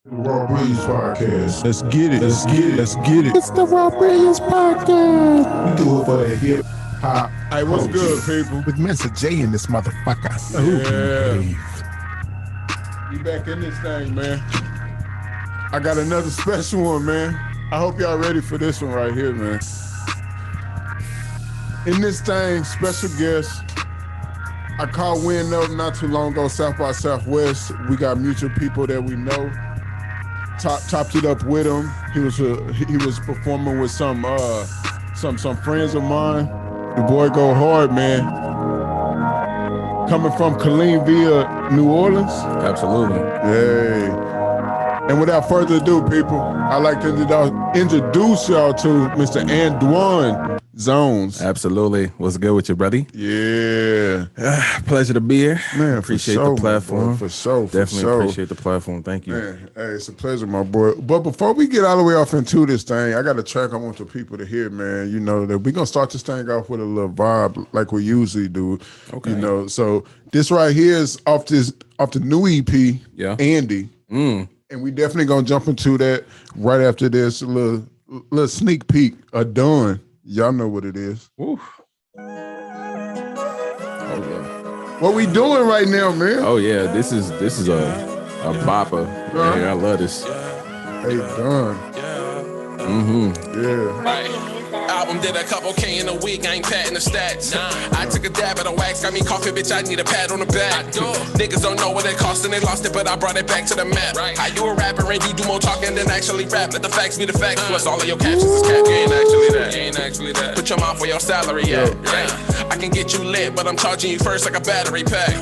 Raw Brilliance Podcast. Let's get it. Let's get it. Let's get it. It's the Raw Brilliance Podcast. We do it for the hip hop. Hey, what's good, people? With Mansa J in this motherfucker. Yeah. We back in this thing, man. I got another special one, man. I hope y'all ready for this one right here, man. In this thing, special guest. I caught wind of not too long ago, South by Southwest. We got mutual people that we know. Topped it up with him. He was performing with some friends of mine. The boy go hard, man. Coming from Killeen via New Orleans. Absolutely. Hey. And without further ado, people, I'd like to introduce y'all to Mr. Andwan Zonez. Absolutely. What's good with you, buddy? Yeah. Pleasure to be here. Man, appreciate the platform. For sure. Definitely appreciate the platform. Thank you. Man, hey, it's a pleasure, my boy. But before we get all the way off into this thing, I got a track I want the people to hear, man. You know, that we're going to start this thing off with a little vibe like we usually do. Okay. You know, so this right here is off the new EP, yeah. Andy. And we definitely going to jump into that right after this. A little sneak peek of Dawn. Y'all know what it is. Oof. Oh, yeah. What we doing right now, man? Oh yeah, this is a bopper. Yeah, I love this. Hey, Dawn. Yeah. Right. Album did a couple K in a week, I ain't patting the stats. I took a dab at a wax, got me coffee, bitch, I need a pat on the back. Niggas don't know what it cost and they lost it, but I brought it back to the map. How you a rapper and you do more talking than actually rap? Let the facts be the facts, plus all of your captions is cap. You ain't actually that. Put your mouth where your salary at. I can get you lit, but I'm charging you first like a battery pack.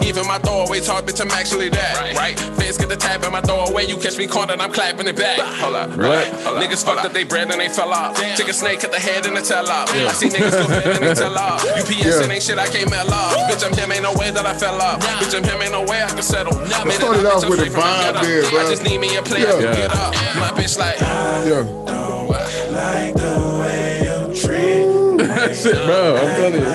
Even my throwaways hard, bitch, I'm actually that. Right? Feds get the tap in my throwaway, you catch me cornered, I'm clapping it back. Hold up. Niggas fucked up they bread and they fell off. Took a snake at the head and the tail off. I see niggas go fed and they tell off. UPS and ain't shit, I can't mail off. Bitch, I'm him, ain't no way that I fell off. Bitch, I'm him, ain't no way I can settle. Let's start it off with a vibe there, bro. I just need me a player to get up. My bitch like, Like the way you treat. That's it, bro. I'm telling you.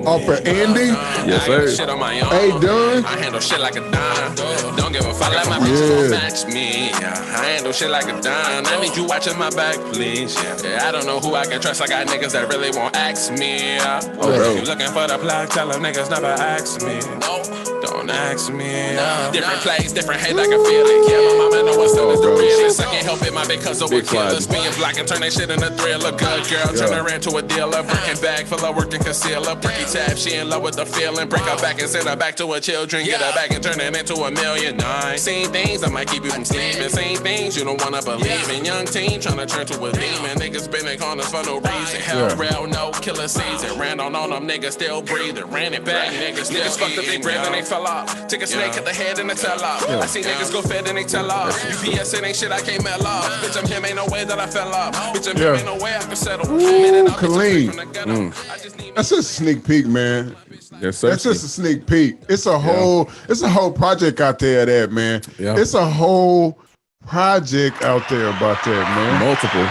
Off of Andy? Yes, sir. shit on my own. Hey, Dunn. I handle shit like a dime. Don't give a fuck, let my bitches gon' match me. I handle shit like a dime. I need you watching my back, please. I don't know who I can trust. I got niggas that really won't ask me. If you looking for the plug, tell them niggas never ask me. No, don't ask me. Different plays, different hate, I can feel it. Yeah, my mama know what's up is the realest. I can't help it, my big cousin would kill us. Being black and turn that shit into thriller. Good girl, turn her into a dealer. Breaking bag full of work and concealer. Bricky tab, she in love with the feeling. Break her back and send her back to her children. Get her back and turn it into $1 million. Seen things that might keep you from sleeping. Seen things you don't wanna believe in. Young teen tryna turn to a demon. Niggas been in corners for no reason. Hell real, no killer season. Ran on them niggas still breathing. Ran it back, niggas fucked up they breath and they fell off. Took a snake at the head and the tail off. I see niggas go fed and they tell off. UPS it ain't shit I can't mail off. Bitch, I'm him, ain't no way that I fell off. Bitch, I'm him, ain't no way I can settle. Killeen. That's a sneak peek, man. Yes, sir. That's just a sneak peek. It's a whole project out there that, man. Yeah. It's a whole project out there about that, man. Multiple.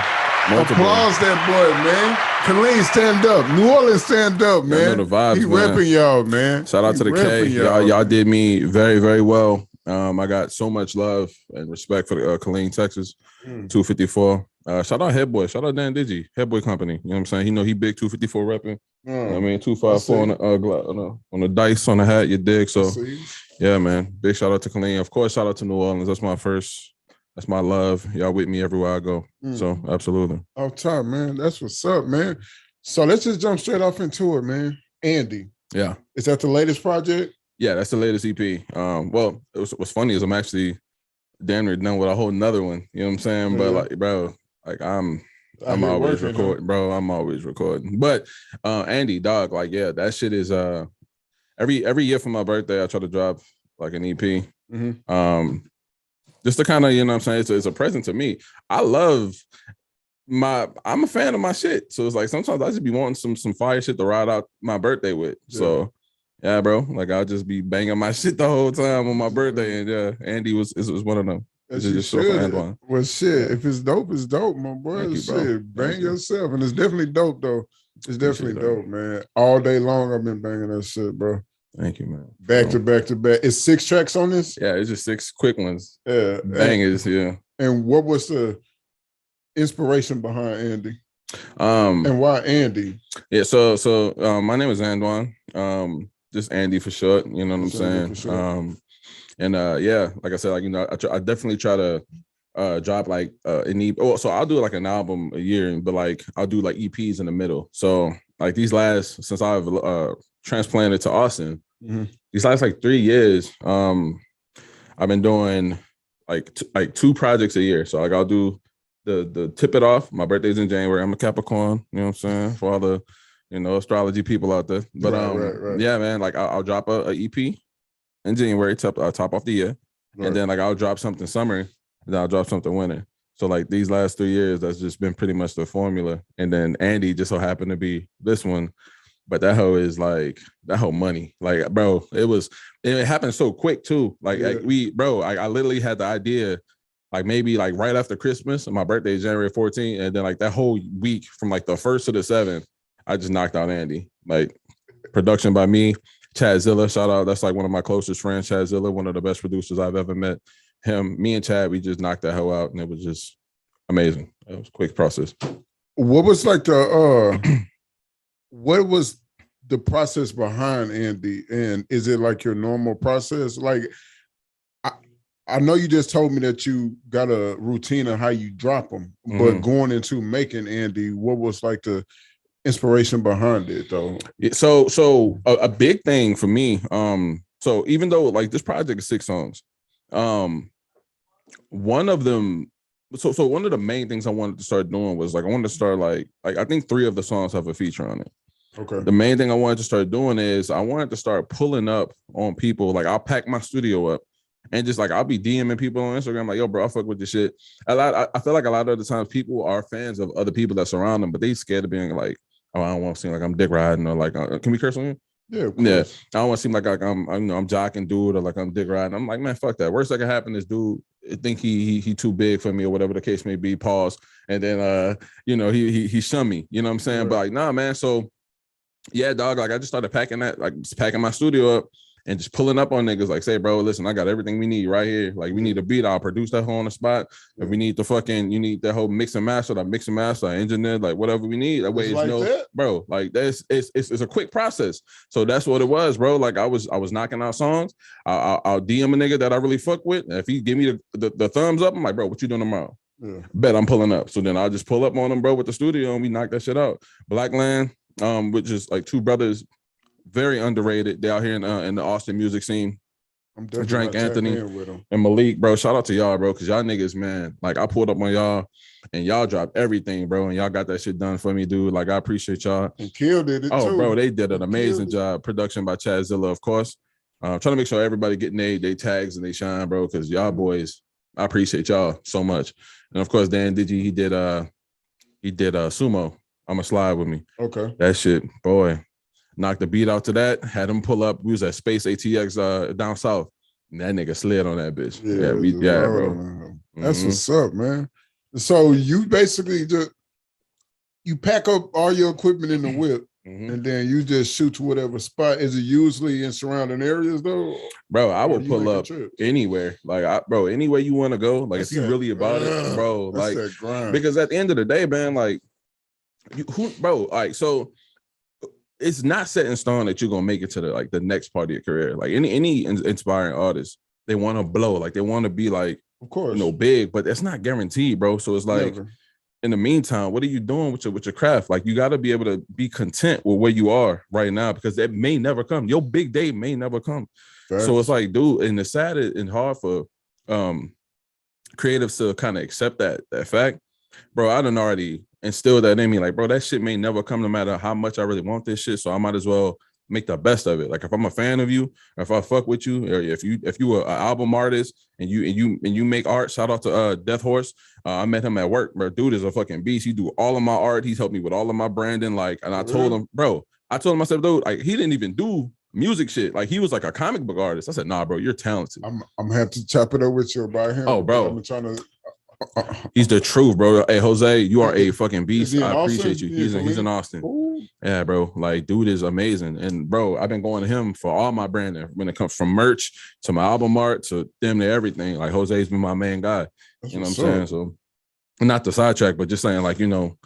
Applause that boy, man. Killeen, stand up. New Orleans, stand up, man. I know the vibes, he repping y'all, man. Shout out to the K. Y'all did me very, very well. I got so much love and respect for the Killeen, Texas, 254. Shout out Headboy. Shout out Dan Digi, Headboy Company. You know what I'm saying? He big 254 repping. I mean, 254 on the dice on the hat, you dig? So, yeah, man. Big shout out to Killeen. Of course, shout out to New Orleans. That's my love. Y'all with me everywhere I go. So, absolutely. All time, man. That's what's up, man. So, let's just jump straight off into it, man. Andy. Yeah. Is that the latest project? Yeah, that's the latest EP. Well, what's funny is I'm actually damn near done with a whole nother one. You know what I'm saying? But like, bro, like I'm always recording, bro. I'm always recording. But Andy, dog, like, yeah, that shit is every year for my birthday, I try to drop like an EP. Just to kind of, you know what I'm saying? It's a present to me. I'm a fan of my shit. So it's like sometimes I just be wanting some fire shit to ride out my birthday with. Yeah. So yeah, bro. Like I'll just be banging my shit the whole time on my birthday. And yeah, Andy was one of them. Just well, shit. If it's dope, it's dope, my boy. You, shit, bang yourself, and it's definitely dope, though. It's definitely dope, man. All day long, I've been banging that shit, bro. Thank you, man. Back to back to back. It's 6 tracks on this? Yeah, it's just 6 quick ones. Yeah. Bangers, yeah. And what was the inspiration behind Andy? And why Andy? Yeah, so my name is Andwan. Just Andy for short, you know what I'm saying? Sure. Yeah, like I said, like, you know, I definitely try to drop like an EP. Oh, so I'll do like an album a year, but like I'll do like EPs in the middle. So like since I've transplanted to Austin, these last like 3 years, I've been doing like 2 projects a year. So like I'll do the tip it off. My birthday's in January. I'm a Capricorn, you know what I'm saying? For all the, you know, astrology people out there. But right. Yeah, man, like I'll drop a EP in January, top off the year. Right. And then like I'll drop something summer, and then I'll drop something winter. So like these last 3 years, that's just been pretty much the formula. And then Andy just so happened to be this one. But that hoe is like that whole money. Like, bro, it happened so quick too. Like, I literally had the idea like maybe like right after Christmas, and my birthday is January 14th. And then like that whole week from like the 1st to the 7th, I just knocked out Andy. Like production by me, Chad Zilla, shout out. That's like one of my closest friends, Chad Zilla, one of the best producers I've ever met. Me and Chad, we just knocked that hoe out, and it was just amazing. It was a quick process. What was like what was the process behind Andy? And is it like your normal process? Like, I know you just told me that you got a routine of how you drop them, but going into making Andy, what was like the inspiration behind it though? Yeah, so a big thing for me, so even though like this project is 6 songs, one of them, so one of the main things I wanted to start doing was like I wanted to start like I think 3 of the songs have a feature on it. Okay. The main thing I wanted to start doing is I wanted to start pulling up on people. Like I'll pack my studio up and just like I'll be DMing people on Instagram like, yo, bro, I fuck with this shit. I feel like a lot of the times people are fans of other people that surround them, but they scared of being like, oh, I don't want to seem like I'm dick riding or like, can we curse on you? Yeah. I don't want to seem like I'm jocking dude or like I'm dick riding. I'm like, man, fuck that. Worst that can happen is dude think he too big for me or whatever the case may be. Pause. And then he shun me. You know what I'm saying? Right. But like, nah, man. So yeah, dog. Like I just started packing my studio up and just pulling up on niggas. Like, say, bro, listen, I got everything we need right here. Like, we need a beat. I'll produce that whole on the spot. If we need you need that whole mix and master, I engineer, like whatever we need. That way, bro. Like that's it's a quick process. So that's what it was, bro. Like I was knocking out songs. I'll DM a nigga that I really fuck with. And if he give me the thumbs up, I'm like, bro, what you doing tomorrow? Yeah. Bet I'm pulling up. So then I'll just pull up on them, bro, with the studio, and we knock that shit out. Blackland. Which is like 2 brothers, very underrated. They out here in the Austin music scene. I'm Drank Anthony and Malik, bro. Shout out to y'all, bro, because y'all niggas, man. Like I pulled up on y'all, and y'all dropped everything, bro, and y'all got that shit done for me, dude. Like I appreciate y'all. And Kill did it too. Bro, they did an amazing job. Production by Chad Zilla, of course. Trying to make sure everybody getting they tags and they shine, bro, because y'all boys, I appreciate y'all so much. And of course, Dan Digi, he did Sumo. I'ma slide with me. Okay. That shit, boy. Knocked the beat out to that. Had him pull up. We was at Space ATX down south. And that nigga slid on that bitch. Yeah, bro. That's what's up, man. So you basically you pack up all your equipment in the whip, and then you just shoot to whatever spot. Is it usually in surrounding areas though? Bro, I would pull up anywhere. Like, anywhere you want to go. Like, if you really about it, bro. Like, because at the end of the day, man, like, so it's not set in stone that you're gonna make it to the next part of your career. Like any inspiring artist, they want to blow, like they want to be like, of course, big, but that's not guaranteed, bro. So it's like, in the meantime, what are you doing with your craft? Like you got to be able to be content with where you are right now, because that may never come. Your big day may never come. Fair. So it's like, dude, and it's sad and hard for creatives to kind of accept that fact, bro. I done already instilled that in me, like, bro, that shit may never come no matter how much I really want this shit. So I might as well make the best of it. Like if I'm a fan of you, or if I fuck with you, or if you are an album artist and you make art, shout out to Death Horse. I met him at work, bro. Dude is a fucking beast. He do all of my art. He's helped me with all of my branding. Like, and I told him, I said, dude, like he didn't even do music shit. Like he was like a comic book artist. I said, nah, bro, you're talented. I'm gonna have to chop it up with you about him. Oh, bro. I'm trying to He's the truth, bro. Hey, Jose, you are a fucking beast. Is he in I appreciate Austin? you. He's in Austin. Ooh. Yeah, bro. Like, dude is amazing. And bro, I've been going to him for all my branding when it comes from merch to my album art to them to everything. Like, Jose's been my main guy. That's You know what I'm what's saying? up. So, not the sidetrack, but just saying, like, you know,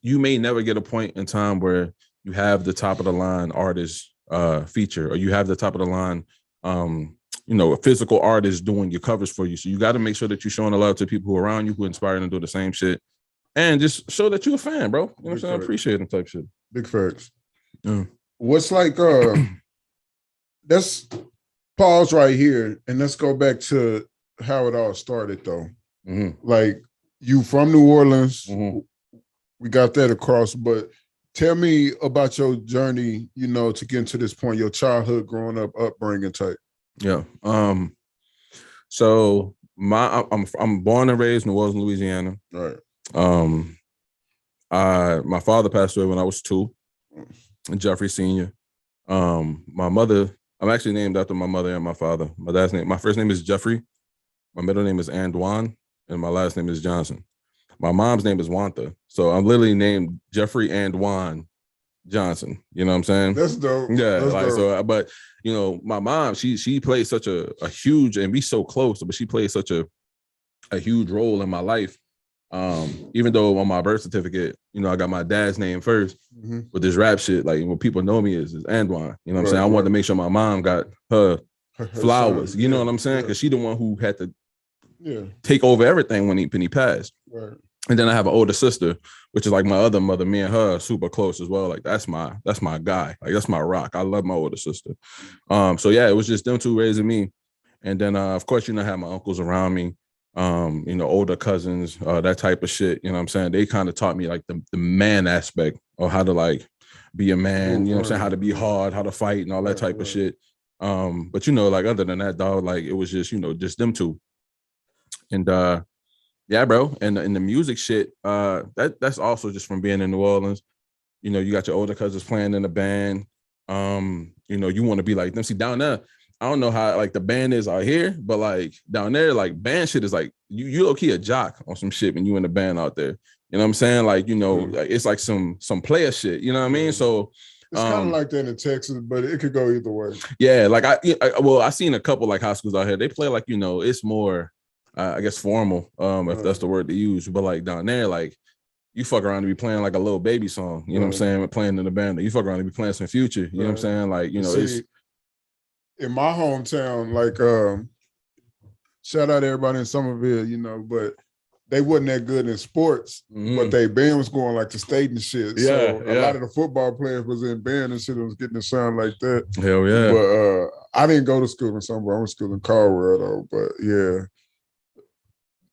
you may never get a point in time where you have the top of the line artist feature, or you have the top of the line, you know, a physical artist doing your covers for you. So you got to make sure that you're showing a love to people who are around you, who inspire them to do the same shit, and just show that you're a fan, bro. You know what I'm saying? I appreciate them type shit. Big facts. Yeah. What's like? Let's pause right here and let's go back to how it all started, though. Mm-hmm. Like, you from New Orleans. Mm-hmm. We got that across, but tell me about your journey, you know, to get to this point, your childhood, growing up, upbringing type. Yeah. So I'm born and raised in New Orleans, Louisiana. Right. My father passed away when I was 2, Jeffrey Sr. My mother, I'm actually named after my mother and my father. My first name is Jeffrey. My middle name is Andwan, and my last name is Johnson. My mom's name is Wanta. So I'm literally named Jeffrey Andwan Johnson. You know what I'm saying? That's dope. Yeah, That's like dope. so. But you know, my mom, she played such a huge, and we so close, but she played such a huge role in my life. Even though on my birth certificate, you know, I got my dad's name first, with this rap shit. Like, what people know me is Andwan. You know what I'm saying? I wanted to make sure my mom got her flowers. Son, you know what I'm saying? Because she the one who had to yeah, take over everything when he passed. right. And then I have an older sister, which is like my other mother. Me and her are super close as well. Like, that's my guy. Like, that's my rock. I love my older sister. So yeah, it was just them two raising me. And then of course, you know, I had my uncles around me, you know, older cousins, that type of shit. You know what I'm saying? They kind of taught me like the man aspect of how to like be a man, you know what I'm saying, how to be hard, how to fight and all that type of shit. But you know, like other than that, dog, like it was just, you know, just them two. And yeah, bro. And in the music shit, that's also just from being in New Orleans. You know, you got your older cousins playing in the band. You know, you want to be like them. See, down there, I don't know how like the band is out here, but like down there, like band shit is like you low key a jock on some shit when you in the band out there. You know what I'm saying? Like, you know, like, it's like some player shit. You know what I mean? So it's kind of like that in Texas, but it could go either way. Yeah, like I seen a couple like high schools out here. They play like, you know, it's more I guess formal, if that's the word to use. But like down there, like you fuck around to be playing like a little baby song, you know what I'm saying? Playing in the band. You fuck around to be playing some Future, you know what I'm saying? Like, you know, it's in my hometown, like shout out to everybody in Somerville, you know, but they wasn't that good in sports, but they band was going like to state and shit. So a lot of the football players was in band and shit and was getting a sound like that. Hell yeah. But I didn't go to school in Somerville. I went to school in Caldwell though. But yeah.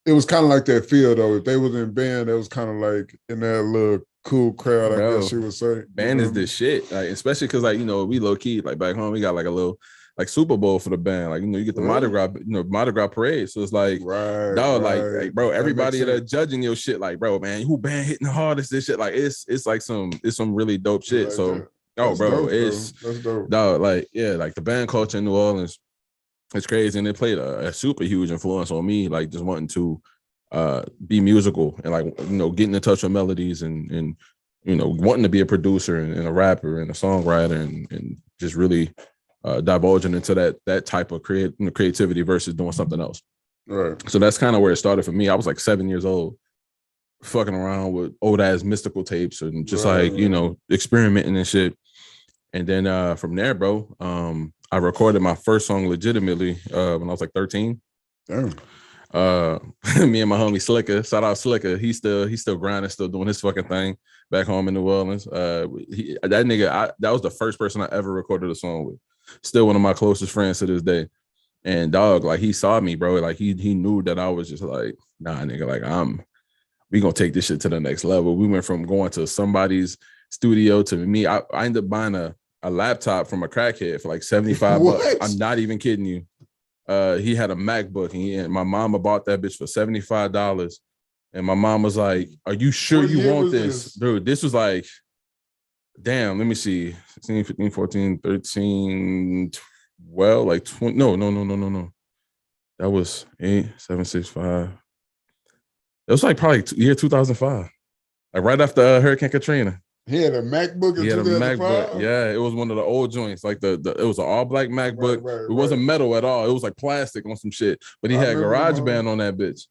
It was kind of like that feel though. If they was in band, it was kind of like in that little cool crowd, I guess you would say. Band is the shit. Like, especially because like, you know, we low key, like back home, we got like a little like Super Bowl for the band. Like, you know, you get the Mardi Gras, you know, Mardi Gras parade. So it's like, like bro, everybody that judging your shit, like, bro, man, who band hitting the hardest, this shit. Like it's like some really dope shit. Like so that's bro, that's dope. Dog, like, yeah, like the band culture in New Orleans, it's crazy. And it played a super huge influence on me, like just wanting to be musical and like, you know, getting in touch with melodies and you know, wanting to be a producer and a rapper and a songwriter and just really divulging into that type of creativity versus doing something else. Right. So that's kind of where it started for me. I was like 7 years old, fucking around with old ass mystical tapes and just like, you know, experimenting and shit. And then from there, bro, I recorded my first song legitimately when I was like 13. Damn. Me and my homie Slicker, shout out Slicker. He's still grinding, still doing his fucking thing back home in New Orleans. That was the first person I ever recorded a song with. Still one of my closest friends to this day. And dog, like he saw me, bro. Like he knew that I was just like, nah, nigga, like we gonna take this shit to the next level. We went from going to somebody's studio to me. I ended up buying a laptop from a crackhead for like $75. I'm not even kidding you. He had a MacBook and my mama bought that bitch for $75. And my mom was like, are you sure you want this? Dude, this was like, damn, let me see. 16, 15, 14, 13, 12, like 20. No. That was 765. It was like probably year 2005, like right after Hurricane Katrina. He had a MacBook in He had a 2005? MacBook. Yeah, it was one of the old joints. Like it was an all black MacBook. Right, it wasn't metal at all. It was like plastic on some shit. But he had GarageBand on that bitch.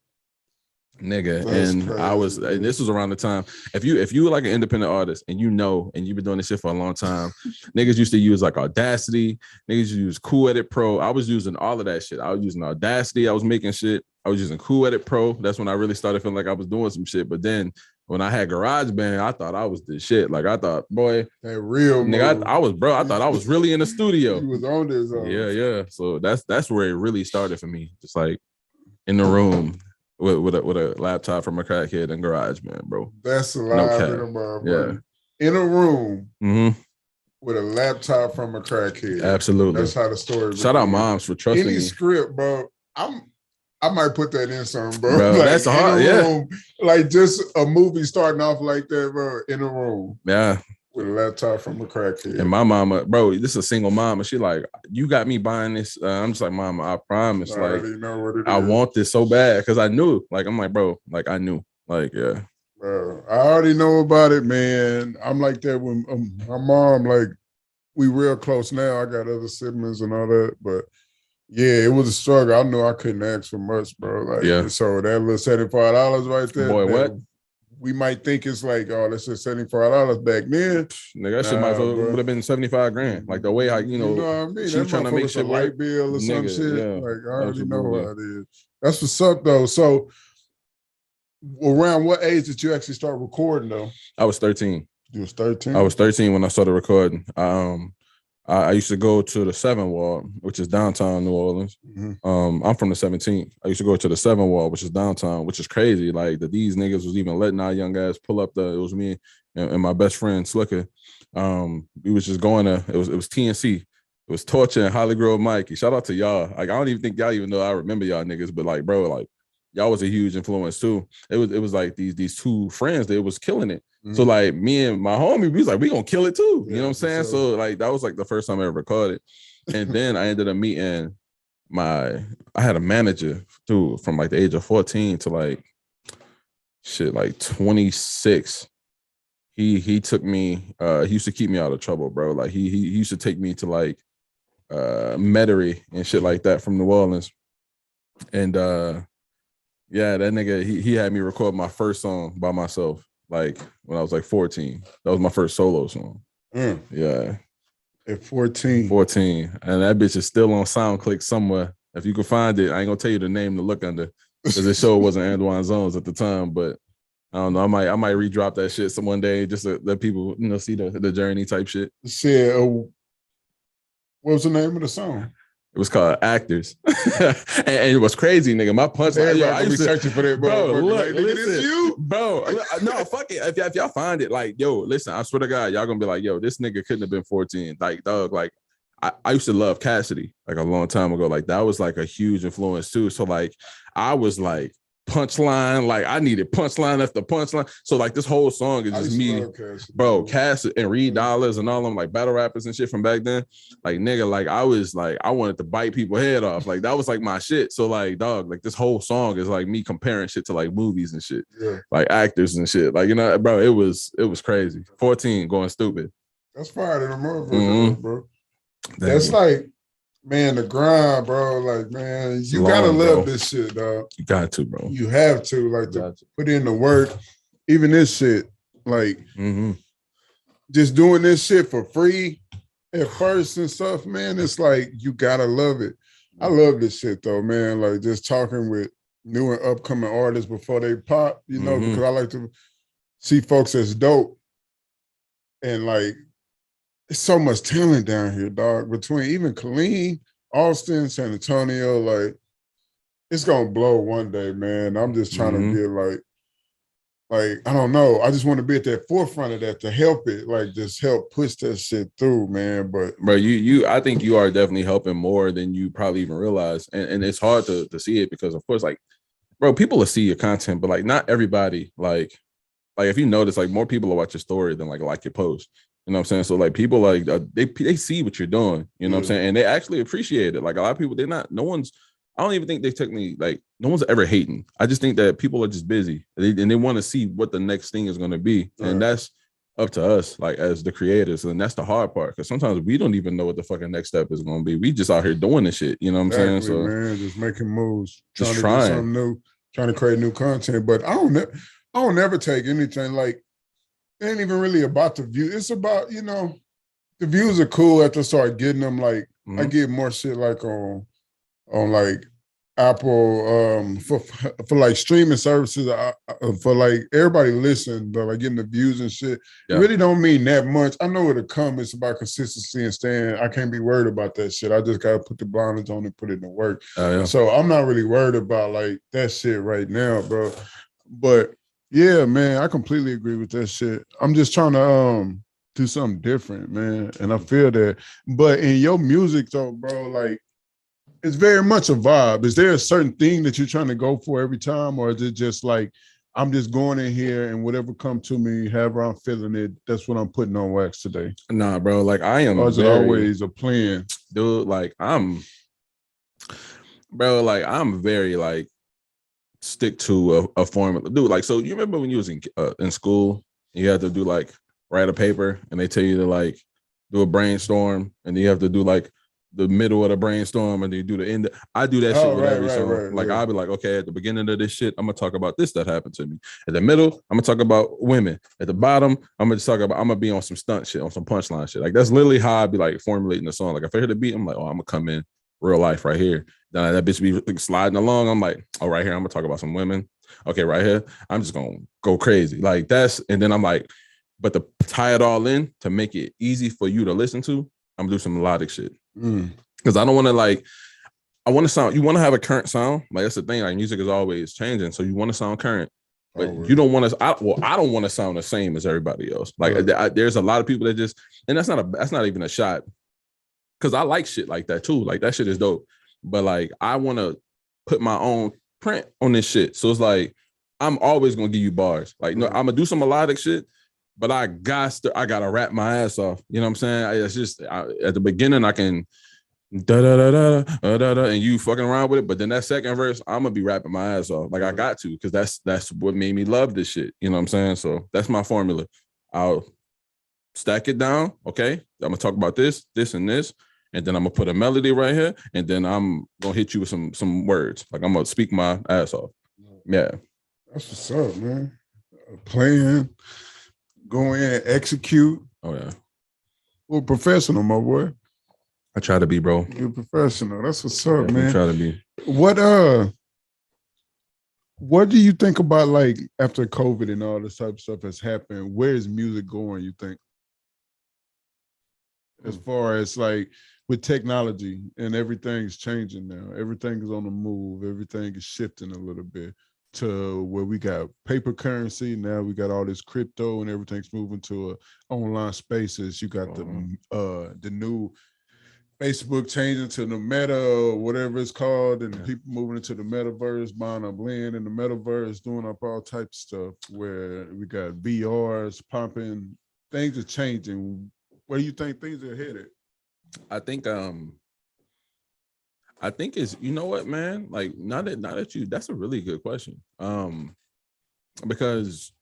Nigga. That's and crazy, I was, and this was around the time. If you were like an independent artist and you've been doing this shit for a long time, niggas used to use like Audacity, niggas used to use Cool Edit Pro. I was using all of that shit. I was using Audacity, I was making shit. I was using Cool Edit Pro. That's when I really started feeling like I was doing some shit. But then when I had GarageBand, I thought I was the shit. Like I thought, boy, that real nigga, I thought I was really in the studio. He was on this. Yeah. So that's where it really started for me. Just like in the room with a laptop from a crackhead and GarageBand, bro. That's alive in a motherfucker. Yeah. In a room Mm-hmm. with a laptop from a crackhead. Absolutely. That's how the story. Shout out moms for trusting me. Any script, bro. I might put that in some, bro. Like, that's hard. Room, like just a movie starting off like that, bro. In a room. Yeah. With a laptop from a crackhead. And my mama, bro, this is a single mom, and she like, you got me buying this. I'm just like, mama, I promise. I already know what it I is. want this so bad because I knew. Like, I'm like, bro, like I knew. Like, yeah. Bro, I already know about it, man. I'm like that when my mom, like, we real close now. I got other siblings and all that, but yeah, it was a struggle. I knew I couldn't ask for much, bro. Like, yeah. So that little $75 right there. Boy, what? We might think it's like, oh, that's just $75 back then. Nigga, that shit might would have been 75 grand. Like the way I, you know what I mean? She was trying to make shit work. Light bill or some shit. Yeah, like I already know how it is. That's what's up though. So around what age did you actually start recording though? I was 13. You was 13? I was 13 when I started recording. I used to go to the 7 Wall, which is downtown New Orleans. Mm-hmm. I'm from the 17th. I used to go to the 7 Wall, which is downtown, which is crazy. Like that these niggas was even letting our young guys pull up it was me and my best friend Slicker. We was just going to, it was TNC. It was Torture and Holly Grove Mikey. Shout out to y'all. Like I don't even think y'all even know I remember y'all niggas, but like, bro, like y'all was a huge influence too. It was like these two friends that was killing it. Mm-hmm. So like me and my homie, we was like, we gonna kill it too. You know what I'm saying? So like that was like the first time I ever recorded. And then I ended up meeting I had a manager too from like the age of 14 to like 26. He took me, he used to keep me out of trouble, bro. Like he used to take me to like Metairie and shit like that from New Orleans. And yeah, that nigga, he had me record my first song by myself. Like when I was like 14, that was my first solo song. Yeah. At 14. 14. And that bitch is still on SoundClick somewhere. If you can find it, I ain't gonna tell you the name to look under because the show wasn't Andwan Zonez at the time. But I don't know. I might redrop that shit some one day just to let people, see the journey type shit. Shit. What was the name of the song? It was called Actors. and it was crazy, nigga. My punch line. I used to be searching for that, bro. Look, like, listen, you? Bro. No, fuck it. If y'all find it, like, yo, listen, I swear to God, y'all gonna be like, yo, this nigga couldn't have been 14. Like, dog, like, I used to love Cassidy, like a long time ago. Like, that was like a huge influence too. So, like, I was like, punchline, like I needed punchline after punchline. So like this whole song is just me, bro, Cass and Reed Dollars and all them like battle rappers and shit from back then. Like nigga, like I was like I wanted to bite people's head off. Like that was like my shit. So like dog, like this whole song is like me comparing shit to like movies and shit, like actors and shit. Like bro, it was crazy. 14 going stupid. That's fire to the motherfucker, bro. That's like. Man, the grind, bro. Like, man, you gotta love this shit, dog. You got to, bro. You have to, like, to put in the work. Even this shit, like, just doing this shit for free at first and stuff, man. It's like you gotta love it. I love this shit though, man. Like, just talking with new and upcoming artists before they pop, because I like to see folks that's dope and like. There's so much talent down here, dog. Between even Killeen, Austin, San Antonio, like it's gonna blow one day, man. I'm just trying to get like I don't know. I just want to be at that forefront of that to help it, like just help push that shit through, man. But bro, I think you are definitely helping more than you probably even realize, and it's hard to see it because of course, like, bro, people will see your content, but like not everybody, like if you notice, like more people will watch your story than like your post. You know what I'm saying? So like people like they see what you're doing, you know what I'm saying? And they actually appreciate it. Like a lot of people, no one's I don't even think they technically like no one's ever hating. I just think that people are just busy and they want to see what the next thing is going to be, and that's up to us, like as the creators, and that's the hard part because sometimes we don't even know what the fucking next step is going to be. We just out here doing this shit, you know what I'm saying? So man, just making moves, just trying to do something new, trying to create new content. But I don't never take anything like it ain't even really about the view. It's about the views are cool after I start getting them. Like I get more shit like on like Apple for like streaming services for like everybody listen, but like getting the views and shit. It really don't mean that much. I know it'll come. It's about consistency and staying. I can't be worried about that shit. I just gotta put the blinders on and put it in the work. So I'm not really worried about like that shit right now, bro. But yeah, man, I completely agree with that shit. I'm just trying to do something different, man. And I feel that. But in your music though, bro, like it's very much a vibe. Is there a certain thing that you're trying to go for every time? Or is it just like, I'm just going in here and whatever come to me, however I'm feeling it, that's what I'm putting on wax today? Nah, bro, like I am. Or is it always a plan? Dude, like I'm very like stick to a formula. Dude, like, so you remember when you was in school, you had to do like, write a paper and they tell you to like do a brainstorm and then you have to do like the middle of the brainstorm and then you do the end. I do that shit with every song. Like I'll be like, okay, at the beginning of this shit, I'm gonna talk about this that happened to me. At the middle, I'm gonna talk about women. At the bottom, I'm gonna be on some stunt shit, on some punchline shit. Like that's literally how I be like formulating the song. Like if I hear the beat, I'm like, oh, I'm gonna come in real life right here. Then that bitch be sliding along. I'm like, oh, right here, I'm gonna talk about some women. Okay, right here, I'm just gonna go crazy. Like that's, and then I'm like, but to tie it all in to make it easy for you to listen to, I'm gonna do some melodic shit. Because I don't want to like, I want to sound, you want to have a current sound. Like that's the thing, like music is always changing. So you want to sound current, but you don't want to, I don't want to sound the same as everybody else. Like there's a lot of people that just, and that's not even a shot. Cause I like shit like that too. Like that shit is dope. But like, I want to put my own print on this shit. So it's like, I'm always going to give you bars. Like, no, I'm gonna do some melodic shit, but I gotta rap my ass off. You know what I'm saying? It's just at the beginning I can da da da da da da da, and you fucking around with it. But then that second verse, I'm gonna be rapping my ass off. Like I got to, because that's what made me love this shit. You know what I'm saying? So that's my formula. I'll stack it down. Okay, I'm gonna talk about this, and this, and then I'm gonna put a melody right here, and then I'm gonna hit you with some words. Like I'm gonna speak my ass off. Yeah, that's what's up, man. Playing. Go in and execute. Oh yeah. Well, professional, my boy. I try to be, bro. You're professional. That's what's up, man. I try to be. What do you think about like after COVID and all this type of stuff has happened? Where is music going, you think? As far as like with technology and everything's changing now. Everything is on the move. Everything is shifting a little bit to where we got paper currency. Now we got all this crypto and everything's moving to online spaces. You got the new Facebook changing to the meta or whatever it's called, and people moving into the metaverse, buying up land in the metaverse, doing up all types of stuff where we got VRs popping. Things are changing. Where do you think things are headed? I think it's, you know what, man? Like now that you, that's a really good question. Because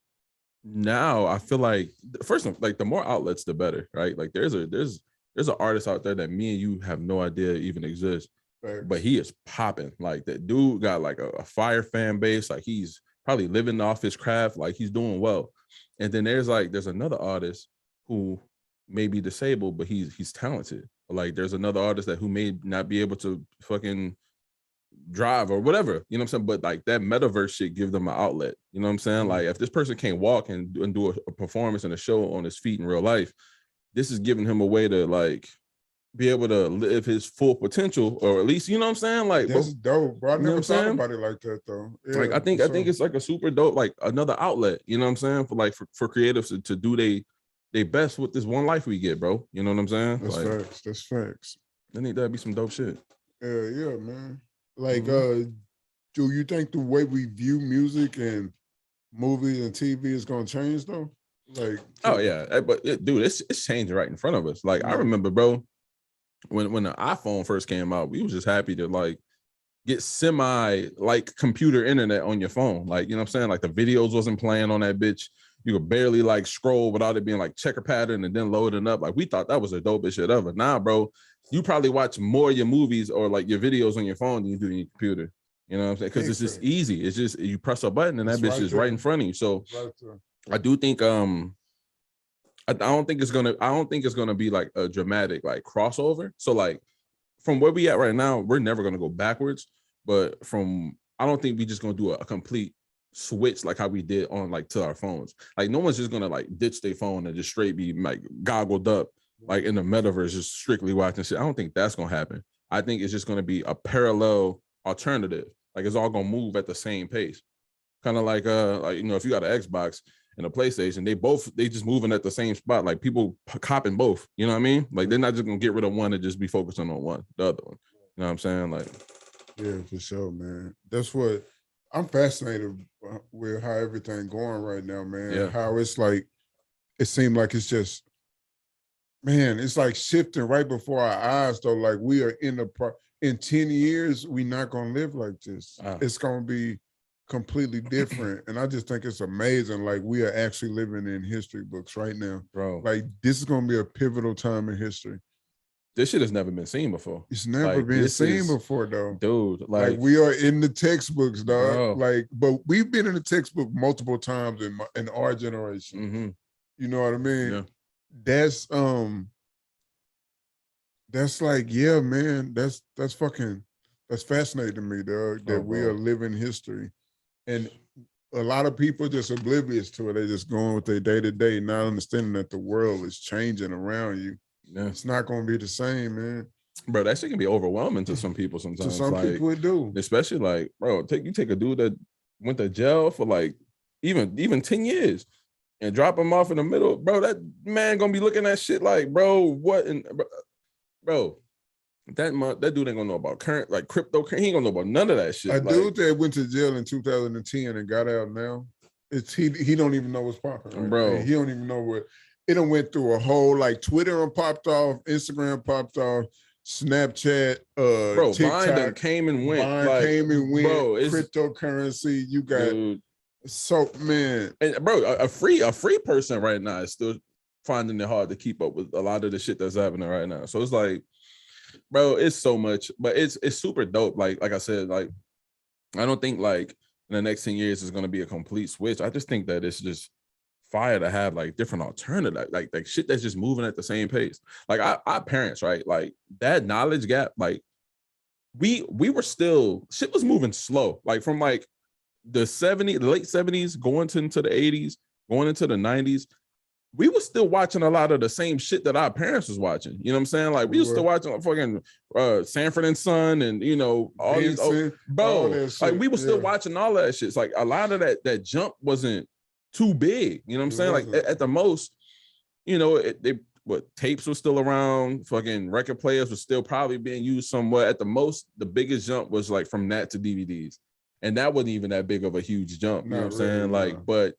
now I feel like first, like the more outlets, the better, right? Like there's an artist out there that me and you have no idea even exists, but he is popping. Like that dude got like a fire fan base. Like he's probably living off his craft. Like he's doing well. And then there's another artist who may be disabled, but he's talented. Like there's another artist who may not be able to fucking drive or whatever, you know what I'm saying? But like that metaverse shit give them an outlet. You know what I'm saying? Like if this person can't walk and do a performance and a show on his feet in real life, this is giving him a way to like be able to live his full potential, or at least, you know what I'm saying? Like that's dope, bro. I never thought saying? about it like that though. Yeah, like I think it's like a super dope, like another outlet, you know what I'm saying? For creatives to do they best with this one life we get, bro. You know what I'm saying? That's like, facts. That's facts. I think that'd be some dope shit. Yeah, man. Like, do you think the way we view music and movies and TV is gonna change though? Like, oh yeah, but dude, it's changing right in front of us. Like I remember, bro, when the iPhone first came out, we was just happy to like get semi like computer internet on your phone. Like, you know what I'm saying? Like the videos wasn't playing on that bitch. You could barely like scroll without it being like checker pattern and then loading up. Like we thought that was the dopest shit ever. Nah, bro, you probably watch more of your movies or like your videos on your phone than you do on your computer. You know what I'm saying? Because it's just easy. It's just you press a button and that bitch is right in front of you. So I do think I don't think it's gonna be like a dramatic like crossover. So like from where we at right now, we're never gonna go backwards. But I don't think we just gonna do a complete switch like how we did on like to our phones. Like no one's just gonna like ditch their phone and just straight be like goggled up like in the metaverse, just strictly watching shit. I don't think that's gonna happen. I think it's just gonna be a parallel alternative. Like it's all gonna move at the same pace. Kind of like you know, if you got an Xbox and a PlayStation, they just moving at the same spot. Like people copping both. You know what I mean? Like they're not just gonna get rid of one and just be focusing on the other one. You know what I'm saying? Like, yeah, for sure, man. That's what I'm fascinated with how everything going right now, man. Yeah. How it's like it seemed like it's just, man, it's like shifting right before our eyes. Though, like we are in 10 years, we're not gonna live like this. It's gonna be completely different. And I just think it's amazing. Like we are actually living in history books right now. bro, Like this is gonna be a pivotal time in history. this shit has never been seen before. It's never Like, been seen before though. Dude, Like we are in the textbooks, dog. Bro. Like, but we've been in the textbook multiple times in our generation. mm-hmm. You know what I mean? Yeah. That's like, yeah, man, that's fascinating to me, dog, that we are living history. And a lot of people just oblivious to it. They're just going with their day-to-day, not understanding that the world is changing around you. Yeah. It's not gonna be the same, man. Bro, that shit can be overwhelming to some people sometimes. To some like, people it do. Especially like, bro, take a dude that went to jail for like even 10 years and drop him off in the middle. Bro, that man gonna be looking at shit like, bro, what? And bro, that dude ain't gonna know about current, like crypto. He ain't gonna know about none of that shit. A dude that went to jail in 2010 and got out now, he don't even know what's popping, right? Bro. He don't even know what. It done went through a whole, like Twitter popped off, Instagram popped off, Snapchat, bro, TikTok. Vine came and went. Bro, cryptocurrency. You got, dude. So man, and bro, a free person right now is still finding it hard to keep up with a lot of the shit that's happening right now. So it's like, bro, it's so much, but it's super dope. Like I said, like I don't think like in the next 10 years is gonna be a complete switch. I just think that it's just fire to have like different alternative, like shit that's just moving at the same pace. Like our parents, right? Like that knowledge gap, like we were still, shit was moving slow. Like from like the late 70s going into the 80s, going into the 90s, we were still watching a lot of the same shit that our parents was watching. You know what I'm saying? Like we were still watching like fucking Sanford and Son and you know all Vincent, these bro, all like we were still watching all of that shit. It's like a lot of that jump wasn't too big. You know what I'm saying? Like at the most, you know, tapes were still around, fucking record players were still probably being used somewhat. At the most, the biggest jump was like from that to DVDs. And that wasn't even that big of a huge jump. You know what I'm saying? Like, but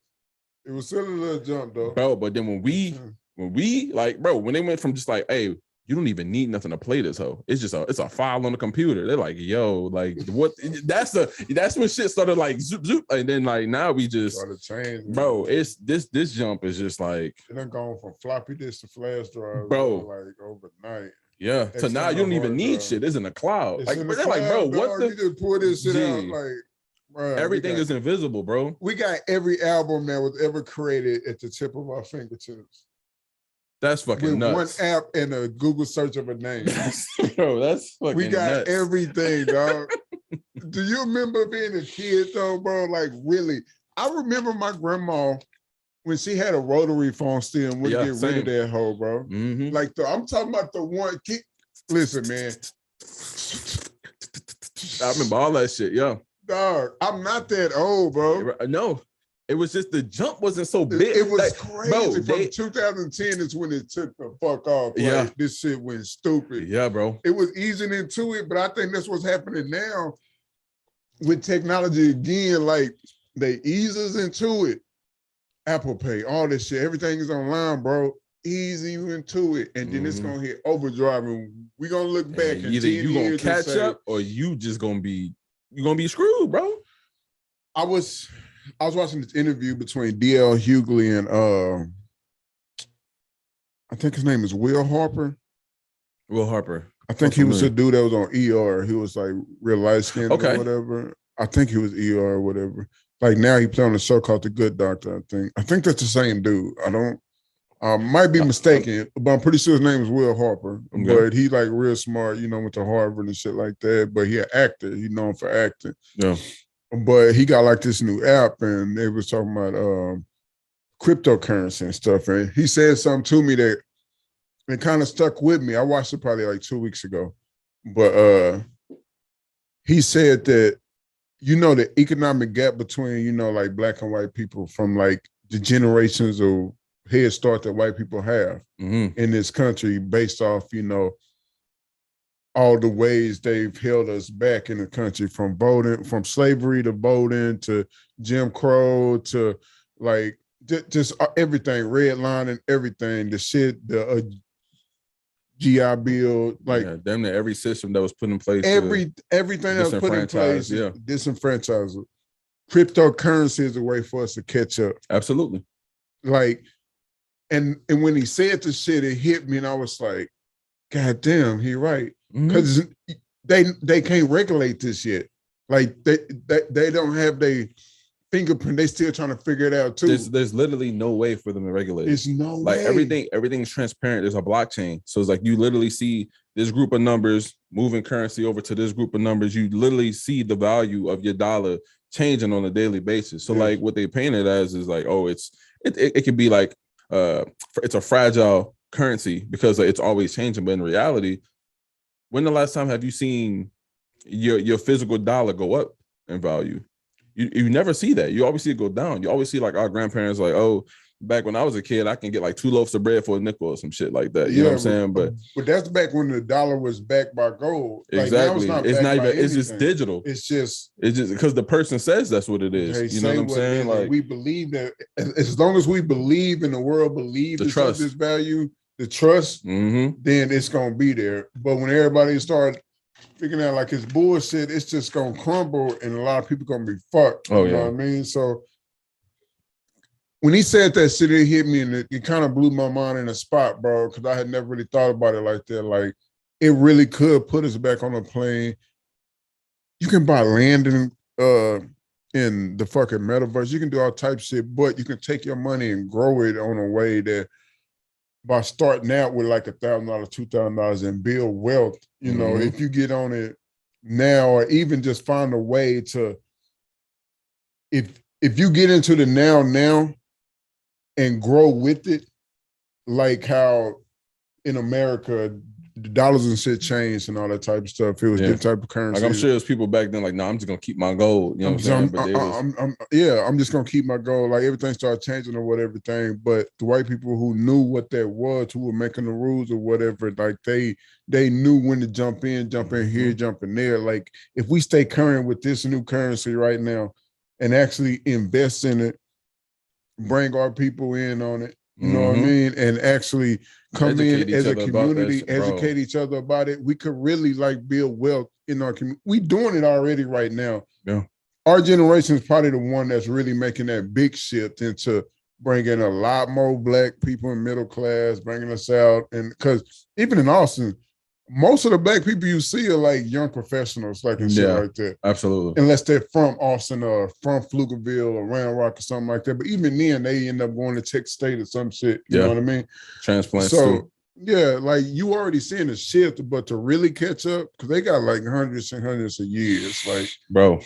it was still a little jump though. Bro, but then when we like, bro, when they went from just like, hey, you don't even need nothing to play this hoe. It's just it's a file on the computer. They're like, yo, like what? That's when shit started like zoop zoop. And then like now we just change, bro. It's this jump is just like it done gone from floppy disk to flash drive, bro, like overnight. Yeah. So now you don't even need shit. It's in the cloud. Like, they're like, bro, what the? You just pull this shit out, like. Bro, everything is invisible, bro. We got every album that was ever created at the tip of our fingertips. That's fucking with nuts. One app and a Google search of a name. Bro, that's fucking we got nuts. everything, dog. Do you remember being a kid though, bro? Like really? I remember my grandma when she had a rotary phone still and wouldn't get rid of that hoe, bro. Mm-hmm. Like I'm talking about the one. Listen, man. I remember all that shit, yeah. Dog, I'm not that old, bro. No, it was just the jump wasn't so big. It was like, crazy. Bro, From 2010 is when it took the fuck off. Like, yeah, this shit went stupid. Yeah, bro. It was easing into it, but I think that's what's happening now with technology again. Like they ease us into it. Apple Pay, all this shit, everything is online, bro. easy into it, and then it's gonna hit overdrive, and we're gonna look back and either you gonna catch up or you just gonna be screwed, bro. I was watching this interview between DL Hughley and I think his name is Will Harper. Will Harper. I think he was a dude that was on ER. He was like real light skinned or whatever. I think he was ER or whatever. Like now he played on a show called The Good Doctor, I think that's the same dude. I don't might be mistaken, but I'm pretty sure his name is Will Harper. Okay. But he like real smart, went to Harvard and shit like that. But he an actor. He known for acting. Yeah. But he got like this new app, and they was talking about cryptocurrency and stuff. And he said something to me that it kind of stuck with me. I watched it probably like 2 weeks ago. But he said that, the economic gap between, like black and white people from like the generations of head start that white people have in this country based off, all the ways they've held us back in the country, from voting, from slavery to voting to Jim Crow to like just everything, redlining, everything, the shit, the GI Bill, like damn near every system that was put in place, everything that was put in place, disenfranchised. Cryptocurrency is a way for us to catch up. Absolutely. Like, and when he said the shit, it hit me, and I was like, God damn, he right. Because they can't regulate this yet. Like they don't have their fingerprint. They still trying to figure it out too. There's literally no way for them to regulate. There's no way. Everything's transparent. There's a blockchain. So it's like you literally see this group of numbers moving currency over to this group of numbers. You literally see the value of your dollar changing on a daily basis. So like what they paint it as is like, oh, it could be like it's a fragile currency because it's always changing. But in reality, when the last time have you seen your physical dollar go up in value? You never see that. You always see it go down. You always see like our grandparents like, oh, back when I was a kid, I can get like 2 loaves of bread for a nickel or some shit like that. You know what I'm saying? But that's back when the dollar was backed by gold. Exactly. Like, it's not even. It's just digital. It's just because the person says that's what it is. You know what I'm saying? Like we believe that as long as we believe and the world believes the trust, this value, the trust, then it's gonna be there. But when everybody starts figuring out like it's bullshit, it's just gonna crumble, and a lot of people gonna be fucked. You know what I mean? So when he said that shit, it hit me, and it kind of blew my mind in a spot, bro, because I had never really thought about it like that. Like, it really could put us back on a plane. You can buy land in the fucking metaverse. You can do all types of shit, but you can take your money and grow it on a way that by starting out with like $1,000, $2,000 and build wealth, if you get on it now, or even just find a way to, if you get into the now and grow with it, like how in America, the dollars and shit changed and all that type of stuff. It was different type of currency. Like I'm sure there's people back then like, no, I'm just gonna keep my gold. You know what I'm saying? I'm just gonna keep my gold. Like everything started changing or whatever thing. But the white people who knew what that was, who were making the rules or whatever, like they knew when to jump in here, jump in there. Like if we stay current with this new currency right now and actually invest in it, bring our people in on it, you know what I mean? And actually come in as a community, educate each other about it. We could really like build wealth in our community. We doing it already right now. Yeah. Our generation is probably the one that's really making that big shift into bringing a lot more black people in middle class, bringing us out. And because even in Austin, most of the black people you see are like young professionals, like and shit like that. Absolutely. Unless they're from Austin or from Pflugerville or Round Rock or something like that. But even then, they end up going to Texas State or some shit. You know what I mean? Transplants so, too. like you already seeing a shift, but to really catch up, because they got like hundreds and hundreds of years. Like, bro,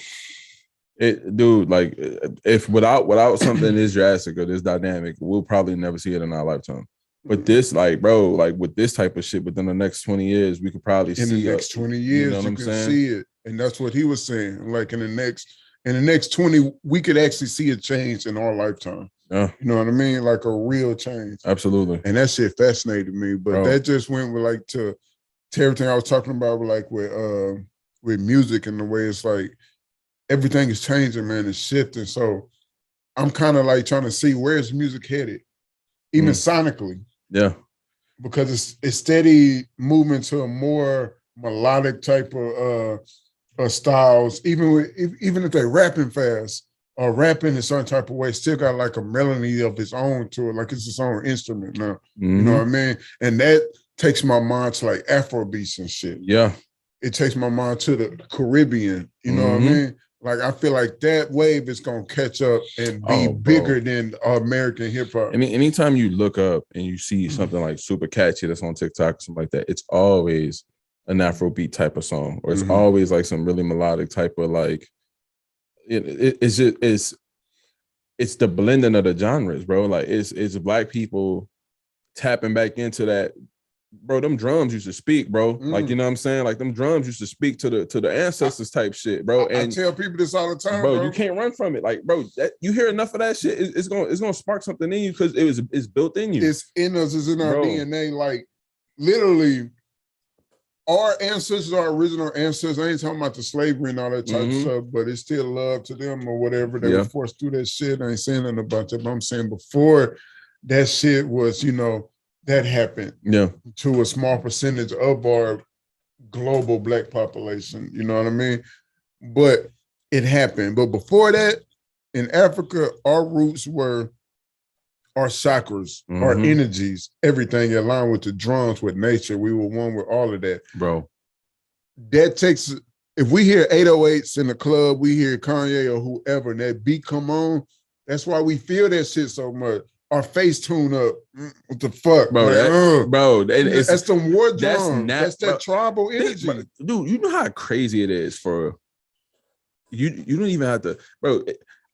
if without something this drastic or this dynamic, we'll probably never see it in our lifetime. But this, like, bro, like with this type of shit within the next 20 years, we could probably see in the next 20 years, you know can see it. And that's what he was saying. Like in the next 20, we could actually see a change in our lifetime. Yeah. You know what I mean? Like a real change. Absolutely. And that shit fascinated me. But that just went with like to everything I was talking about with music and the way it's like everything is changing, man, it's shifting. So I'm kind of like trying to see where's music headed, even sonically. Yeah. Because it's steady movement to a more melodic type of styles. Even if they're rapping fast or rapping in a certain type of way, still got like a melody of its own to it, like it's its own instrument now. Mm-hmm. You know what I mean? And that takes my mind to like Afro beats and shit. Yeah. It takes my mind to the Caribbean. You know what I mean? Like I feel like that wave is gonna catch up and be bigger than American hip hop. Anytime you look up and you see something like super catchy that's on TikTok or something like that, it's always an Afrobeat type of song, or it's always like some really melodic type of like. It's the blending of the genres, bro. Like it's Black people tapping back into that. Bro, them drums used to speak, bro. Like, you know what I'm saying? Like them drums used to speak to the ancestors type shit, bro. And I tell people this all the time, bro. You can't run from it. Like, bro, you hear enough of that shit, it's gonna spark something in you because it's built in you. It's in us, it's in our DNA. Like literally, our ancestors, our original ancestors, I ain't talking about the slavery and all that type of stuff, but it's still love to them or whatever. They were forced through that shit. I ain't saying nothing about that, but I'm saying before that shit was, that happened to a small percentage of our global Black population, you know what I mean? But it happened. But before that, in Africa, our roots were our chakras, our energies, everything in line with the drums, with nature. We were one with all of that. Bro. That takes, if we hear 808s in the club, we hear Kanye or whoever, and that beat come on, that's why we feel that shit so much. Our face tune up. What the fuck, bro? Like, that's some war drum. That's that tribal energy, dude. You know how crazy it is for you. You don't even have to, bro.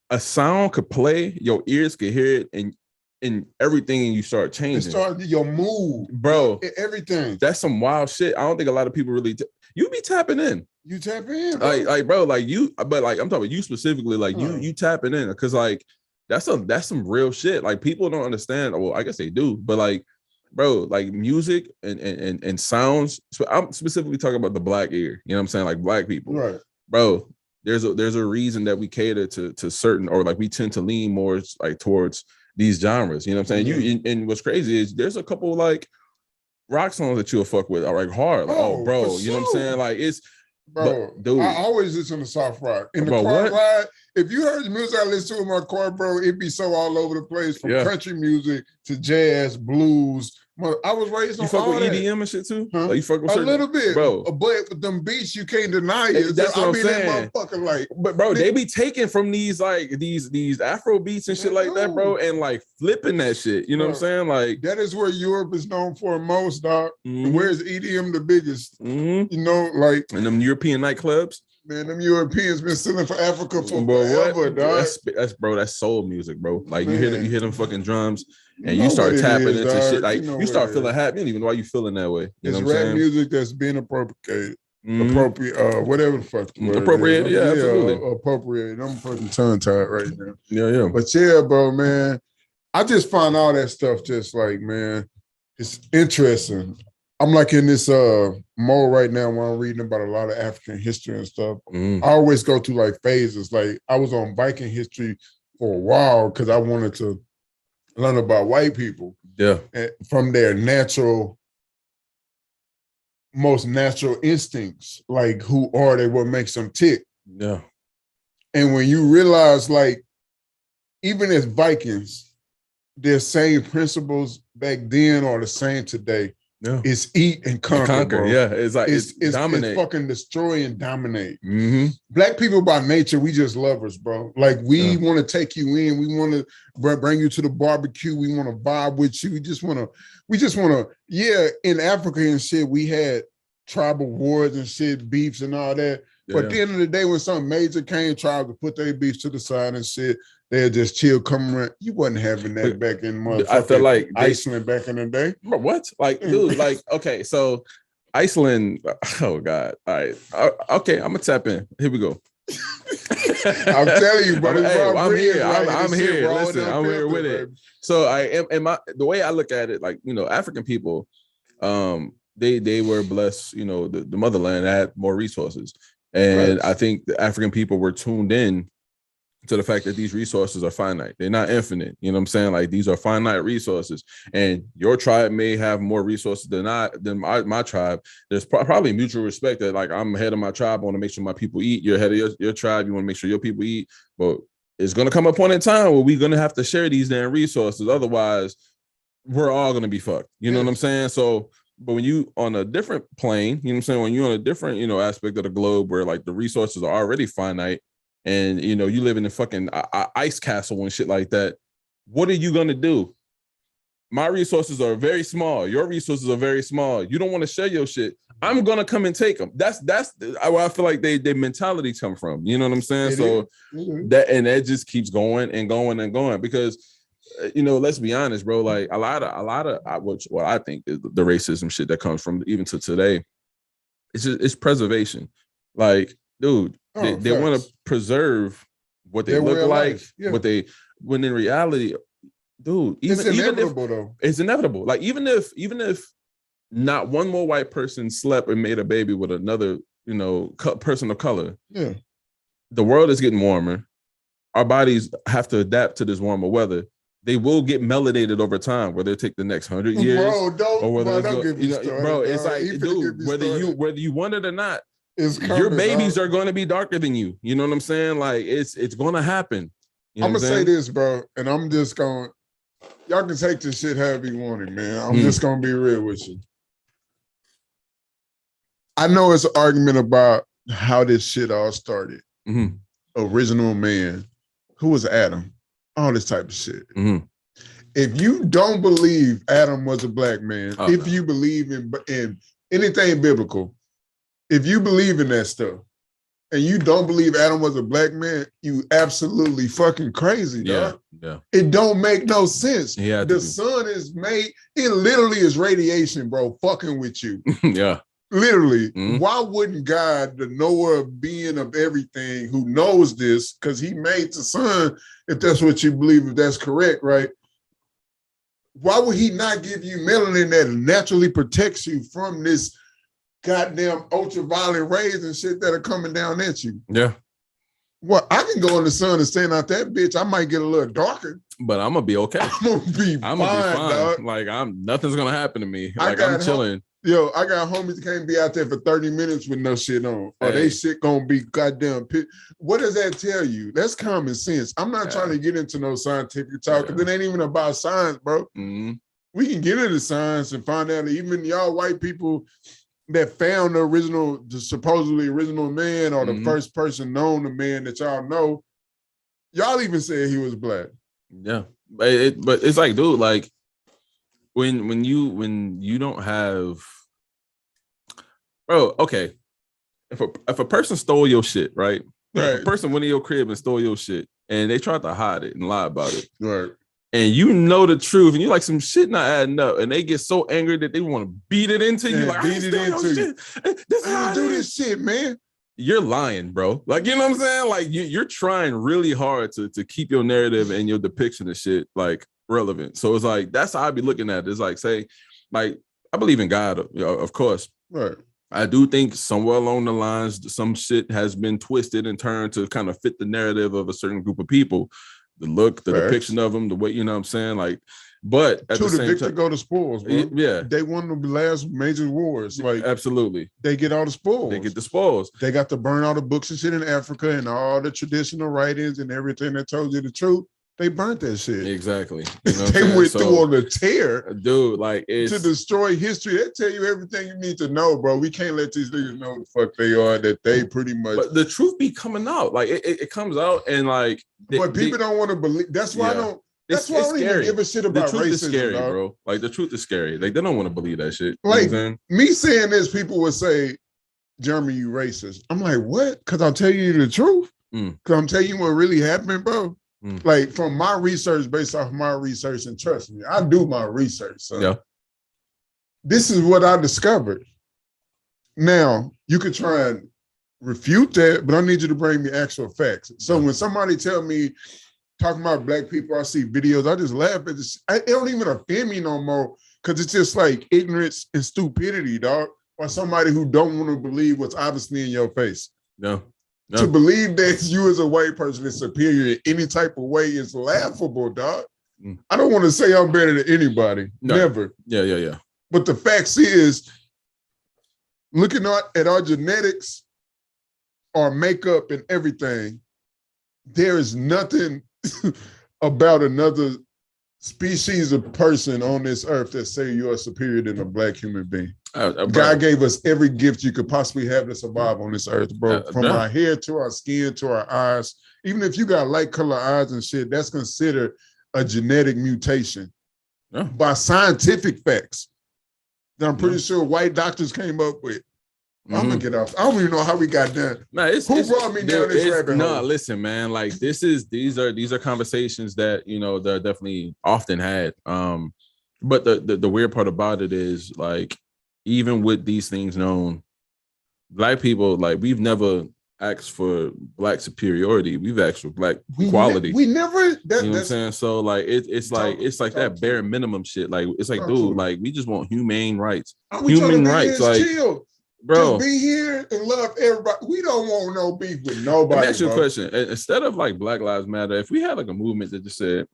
A sound could play, your ears could hear it, and everything, and you start changing. It started your mood, bro. Everything. That's some wild shit. I don't think a lot of people really. You be tapping in. You tap in, bro. like, bro, like you. But like, I'm talking about you specifically. Like you tapping in because like. That's some real shit. Like people don't understand. Well, I guess they do, but like, bro, like music and sounds. So I'm specifically talking about the Black ear. You know what I'm saying? Like Black people, right? Bro, there's a reason that we cater to certain, or like we tend to lean more like towards these genres. You know what I'm saying? You and what's crazy is there's a couple like rock songs that you'll fuck with, are like hard. Like, bro, you know what I'm saying? Like it's. Bro, but, dude, I always listen to soft rock. In the car ride, if you heard the music I listen to in my car, bro, it'd be so all over the place, from country music to jazz, blues. I was raised on you fuck all with that. EDM and shit too? Huh? Like you fuck with a little bit, bro. But with them beats, you can't deny it. That's what I'm saying. That motherfucker, like, but bro, they be taking from these like these Afro beats and shit like that, bro, and like flipping that shit. You know what I'm saying? Like that is where Europe is known for most, dog. Where's EDM the biggest? You know, like in them European nightclubs. Man, them Europeans been selling for Africa for forever, dog. That's soul music, bro. Like you hear them fucking drums, and you start tapping into shit. Like you start feeling happy. You don't even know why you feeling that way. You know what I'm saying? Rap music that's being appropriated. Appropriate, whatever the fuck. Appropriate, absolutely. Appropriate. I'm fucking tongue tied right now. Yeah. But yeah, bro, man, I just find all that stuff just like, man, it's interesting. I'm like in this mode right now where I'm reading about a lot of African history and stuff. I always go through like phases. Like I was on Viking history for a while because I wanted to learn about white people. Yeah. And from their most natural instincts, like who are they, what makes them tick. Yeah. And when you realize, like, even as Vikings, their same principles back then are the same today. Yeah. It's eat and conquer, bro. Yeah, it's like it's dominate. It's fucking destroy and dominate. Black people by nature, we just lovers, bro. Like we want to take you in. We want to bring you to the barbecue. We want to vibe with you. We just want to. Yeah, in Africa and shit, we had tribal wars and shit, beefs and all that. But at the end of the day, when something major came, tribes would put their beefs to the side and shit. They'd just chill, come around. You wasn't having that back in I feel like Iceland back in the day. Bro, what? Like, dude, like, okay, so Iceland, oh God. All right. Okay, I'm gonna tap in. Here we go. I'm telling you, brother. I'm here. I'm here. Listen, I'm here with it. So the way I look at it, like, you know, African people, they were blessed, you know, the motherland had more resources. And I think the African people were tuned in to the fact that these resources are finite. They're not infinite. You know what I'm saying? Like, these are finite resources, and your tribe may have more resources than my tribe. There's probably mutual respect that, like, I'm head of my tribe. I want to make sure my people eat. You're head of your tribe. You want to make sure your people eat. But it's going to come a point in time where we're going to have to share these damn resources. Otherwise, we're all going to be fucked. You know what I'm saying? So, but when you on a different plane, you know what I'm saying? When you're on a different, aspect of the globe where, like, the resources are already finite, and you live in a fucking ice castle and shit like that, what are you gonna do? My resources are very small. Your resources are very small. You don't want to share your shit. I'm gonna come and take them. That's where I feel like their mentality come from. You know what I'm saying? That just keeps going and going and going, because let's be honest, bro. Like, a lot of what I think is the racism shit that comes from even to today. It's preservation. Like, dude. They want to preserve what they look like, when in reality, dude, it's inevitable though. It's inevitable. Like, even if not one more white person slept and made a baby with another, person of color, the world is getting warmer. Our bodies have to adapt to this warmer weather. They will get melanated over time, whether it take the next 100 years, it's like, dude, whether you want it or not. Your babies are going to be darker than you. You know what I'm saying? Like, it's going to happen. I'm going to say this, bro, and I'm just going, y'all can take this shit however you want it, man. I'm just going to be real with you. I know it's an argument about how this shit all started. Original man, who was Adam, all this type of shit. If you don't believe Adam was a black man, you believe in anything biblical, if you believe in that stuff and you don't believe Adam was a black man, you absolutely fucking crazy, dog. Yeah. It don't make no sense. The sun is made, it literally is radiation, bro, fucking with you. Literally. Why wouldn't God, the knower being of everything, who knows this, because he made the sun, if that's what you believe, if that's correct, right? Why would he not give you melanin that naturally protects you from this goddamn ultraviolet rays and shit that are coming down at you? Well, I can go in the sun and stand out that bitch. I might get a little darker, but I'm gonna be okay. I'm gonna be fine. Dog. Like, nothing's gonna happen to me. Like, I'm chilling. I got homies that can't be out there for 30 minutes with no shit on. Or they shit gonna be goddamn pit. What does that tell you? That's common sense. I'm not trying to get into no scientific talk, because it ain't even about science, bro. We can get into science and find out that even y'all white people that found the supposedly original man, or the first person known the man that y'all know, y'all even said he was black. But it's like, dude, like, when you don't have, bro, okay, if a person stole your shit, right? If a person went in your crib and stole your shit, and they tried to hide it and lie about it, right? And you know the truth, and you're like, some shit not adding up, and they get so angry that they want to beat it into you. Like, beat it into you. This is how I do this shit, man. You're lying, bro. Like, you know what I'm saying? Like, you're trying really hard to keep your narrative and your depiction of shit, like, relevant. So it's like, that's how I be looking at it. It's like, say, like, I believe in God, of course. Right. I do think somewhere along the lines, some shit has been twisted and turned to kind of fit the narrative of a certain group of people. The look, the depiction of them, the way, you know what I'm saying? Like, but at the same victor time, go to spoils, bro. They won the last major wars. Like, absolutely. They get all the spoils. They get the spoils. They got to burn all the books and shit in Africa, and all the traditional writings and everything that told you the truth. They burnt that shit. Exactly. You know they went through on the tear. Dude, like, to destroy history. They tell you everything you need to know, bro. We can't let these niggas know the fuck they are, that they pretty much. But the truth be coming out. Like, it comes out, and like, but people don't want to believe. That's why I don't. That's why I don't even give a shit about racism. The truth is scary, bro. Like, the truth is scary. Like, they don't want to believe that shit. Like, me saying this, people would say, Jeremy, you racist. I'm like, what? Because I'll tell you the truth. Because I'm telling you what really happened, bro. Like, from my research, based off my research, and trust me, I do my research. So this is what I discovered. Now, you could try and refute that, but I need you to bring me actual facts. So when somebody tell me, talking about black people, I see videos, I just laugh at this. It don't even offend me no more, because it's just like ignorance and stupidity, dog. Or somebody who don't want to believe what's obviously in your face. To believe that you as a white person is superior in any type of way is laughable, dog. I don't want to say I'm better than anybody. No. Never. Yeah. But the facts is, looking at our genetics, our makeup, and everything, there is nothing about another species of person on this earth that say you are superior than a black human being. God gave us every gift you could possibly have to survive on this earth, bro. From our hair to our skin to our eyes. Even if you got light color eyes and shit, that's considered a genetic mutation by scientific facts that I'm pretty sure white doctors came up with. I'm gonna get off. I don't even know how we got done. Who brought me down this rabbit hole? No, listen, man. Like these are conversations that they're definitely often had. But the weird part about it is, like, even with these things known, black people, like, we've never asked for black superiority. We've asked for black equality. We never. You know what I'm saying? So like it's like that bare minimum shit. Like it's like, dude, like we just want humane rights. Human rights, like. Chill. Bro, just be here and love everybody. We don't want no beef with nobody. Let me ask you a question. Instead of like Black Lives Matter, if we had like a movement that just said,